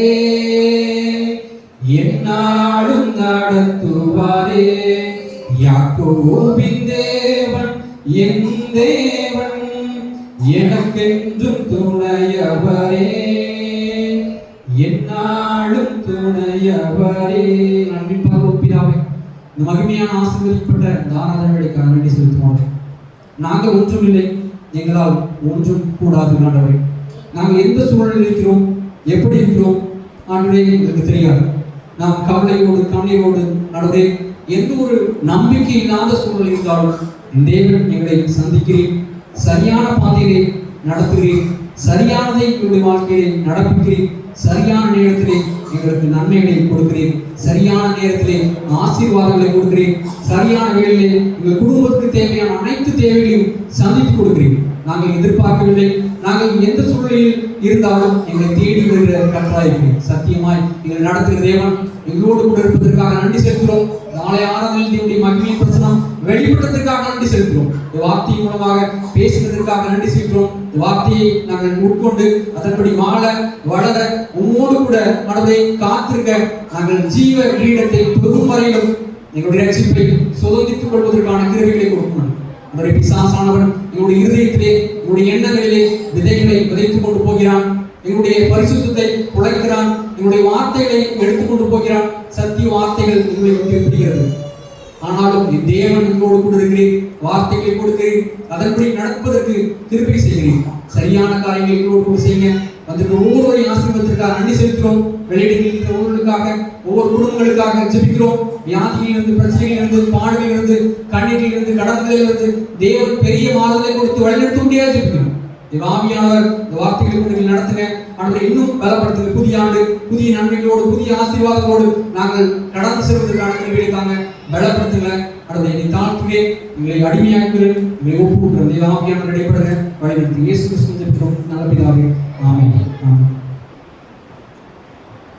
என்னாலும் நடத்துவாரே. யாக்கோபின் தேவன் என் தேவன், எனக்கென்றும் துணையவரே, என்னாலும் துணையவரே. நன்றிப்பாக ஒப்பிடாவே இந்த மகிமையான ஆசீர்வதிக்கப்பட்ட தாராதங்களுக்காக நன்றி செலுத்துவோம். நாங்கள் ஒன்றுமில்லை, எங்களால் ஒன்றும் கூடாது ஆண்டவரே. நாங்கள் எந்த சூழலில் இருக்கிறோம், எப்படி இருக்கிறோம் ஆண்டவரே எங்களுக்கு தெரியாது. நாம் கவலையோடு கண்ணீரோடு ஆண்டவரே எந்த ஒரு நம்பிக்கை இல்லாத சூழல் இருந்தாலும் தேவன் எங்களை சந்திக்கிறேன், சரியான பாதையிலே நடத்துகிறேன், சரியானதை எங்களுடைய வாழ்க்கையை நடப்பிக்கிறேன், சரியான நேரத்திலே எங்களுக்கு நன்மைகளை கொடுக்கிறேன், சரியான நேரத்திலே ஆசீர்வாதங்களை கொடுக்கிறேன், சரியான வேளையிலே எங்கள் குடும்பத்துக்கு தேவையான அனைத்து தேவைகளையும் சந்தித்து கொடுக்கிறேன். நாங்கள் எதிர்பார்க்கவில்லை, நாங்கள் எந்த சூழலில் இருந்தாலும் எங்களை தேடி வருகிற கர்த்தராயிருக்கிறேன். சத்தியமாய் எங்களை நடத்துகிற தேவன் எங்களோடு கூட இருப்பதற்காக நன்றி செலுத்துகிறோம். நாளை ஆராதனையில் தேவனுடைய மகிமையின் பிரசனம் வெளிப்பட்டதற்காக நன்றி செலுத்துகிறோம். இந்த வார்த்தையின் மூலமாக பேசுவதற்காக நன்றி செலுத்துகிறோம். இந்த வார்த்தையை நாங்கள் உட்கொண்டு அதன்படி வாழ வளர உம்மோடு கூட மனதை காத்திருக்க நாங்கள் ஜீவ கிரீடத்தை பெறும் வரையிலும் எங்களுடைய ரட்சிப்பை சுதந்தித்துக் கொள்வதற்கான கிருபைகளை கொடுக்கணும். அவருடைய பிசாசானவன் எங்களுடைய இருதயத்திலே எங்களுடைய எண்ணங்களிலே விதைகளை விதைத்துக் கொண்டு போகிறான், எங்களுடைய பரிசுத்தத்தை குலைக்கிறான், எங்களுடைய வார்த்தைகளை எடுத்துக்கொண்டு போகிறான். சத்திய வார்த்தைகள் எங்களை விட்டு பிடிக்கிறது. ஆனாலும் தேவன் எங்களோடு கூட இருக்கிறேன், வார்த்தைகளை கொடுக்கிறேன், அதன்படி நடப்பதற்கு திருப்பி செய்கிறேன். சரியான காரியங்களை எங்களோடு கூட செய்யுங்க. அதற்கு ஒவ்வொருவரையும் ஆசீர்வாதத்திற்காக நன்றி செலுத்துகிறோம். வெளியிடங்களில் இருக்கிற ஒவ்வொருவர்களுக்காக ஒவ்வொரு குடும்பங்களுக்காக ஜெபிக்கிறோம். வியாதியிலிருந்து, பிரச்சனையிலிருந்து, பாடுகளிலிருந்து, கண்ணீரிலிருந்து, கடன்களிலிருந்து தேவன் பெரிய மாறுதலை கொடுத்து வழிநடத்த முடியாது ஜெபிக்கிறோம். ஆவியானவர் இந்த வார்த்தைகளை கொண்டு நடத்துங்க. ஆண்டவரை இன்னும் பலப்படுத்துங்க. புதிய ஆண்டு புதிய நன்மைகளோடு புதிய ஆசீர்வாதங்களோடு நாங்கள் கடந்து செல்வதற்கான கிருபையை பலப்படுத்துங்க. ஆண்டவரை என்னை தாழ்த்துகிறேன், எங்களை அடிமையாக்குகிறேன், எங்களை ஒப்புக்கொடுக்கிறேன். ஆவியானவர் இடைப்படுங்க, வழிநடத்துங்க. இயேசு கிறிஸ்துவின் நல்ல பிதாவே, ஆமென்.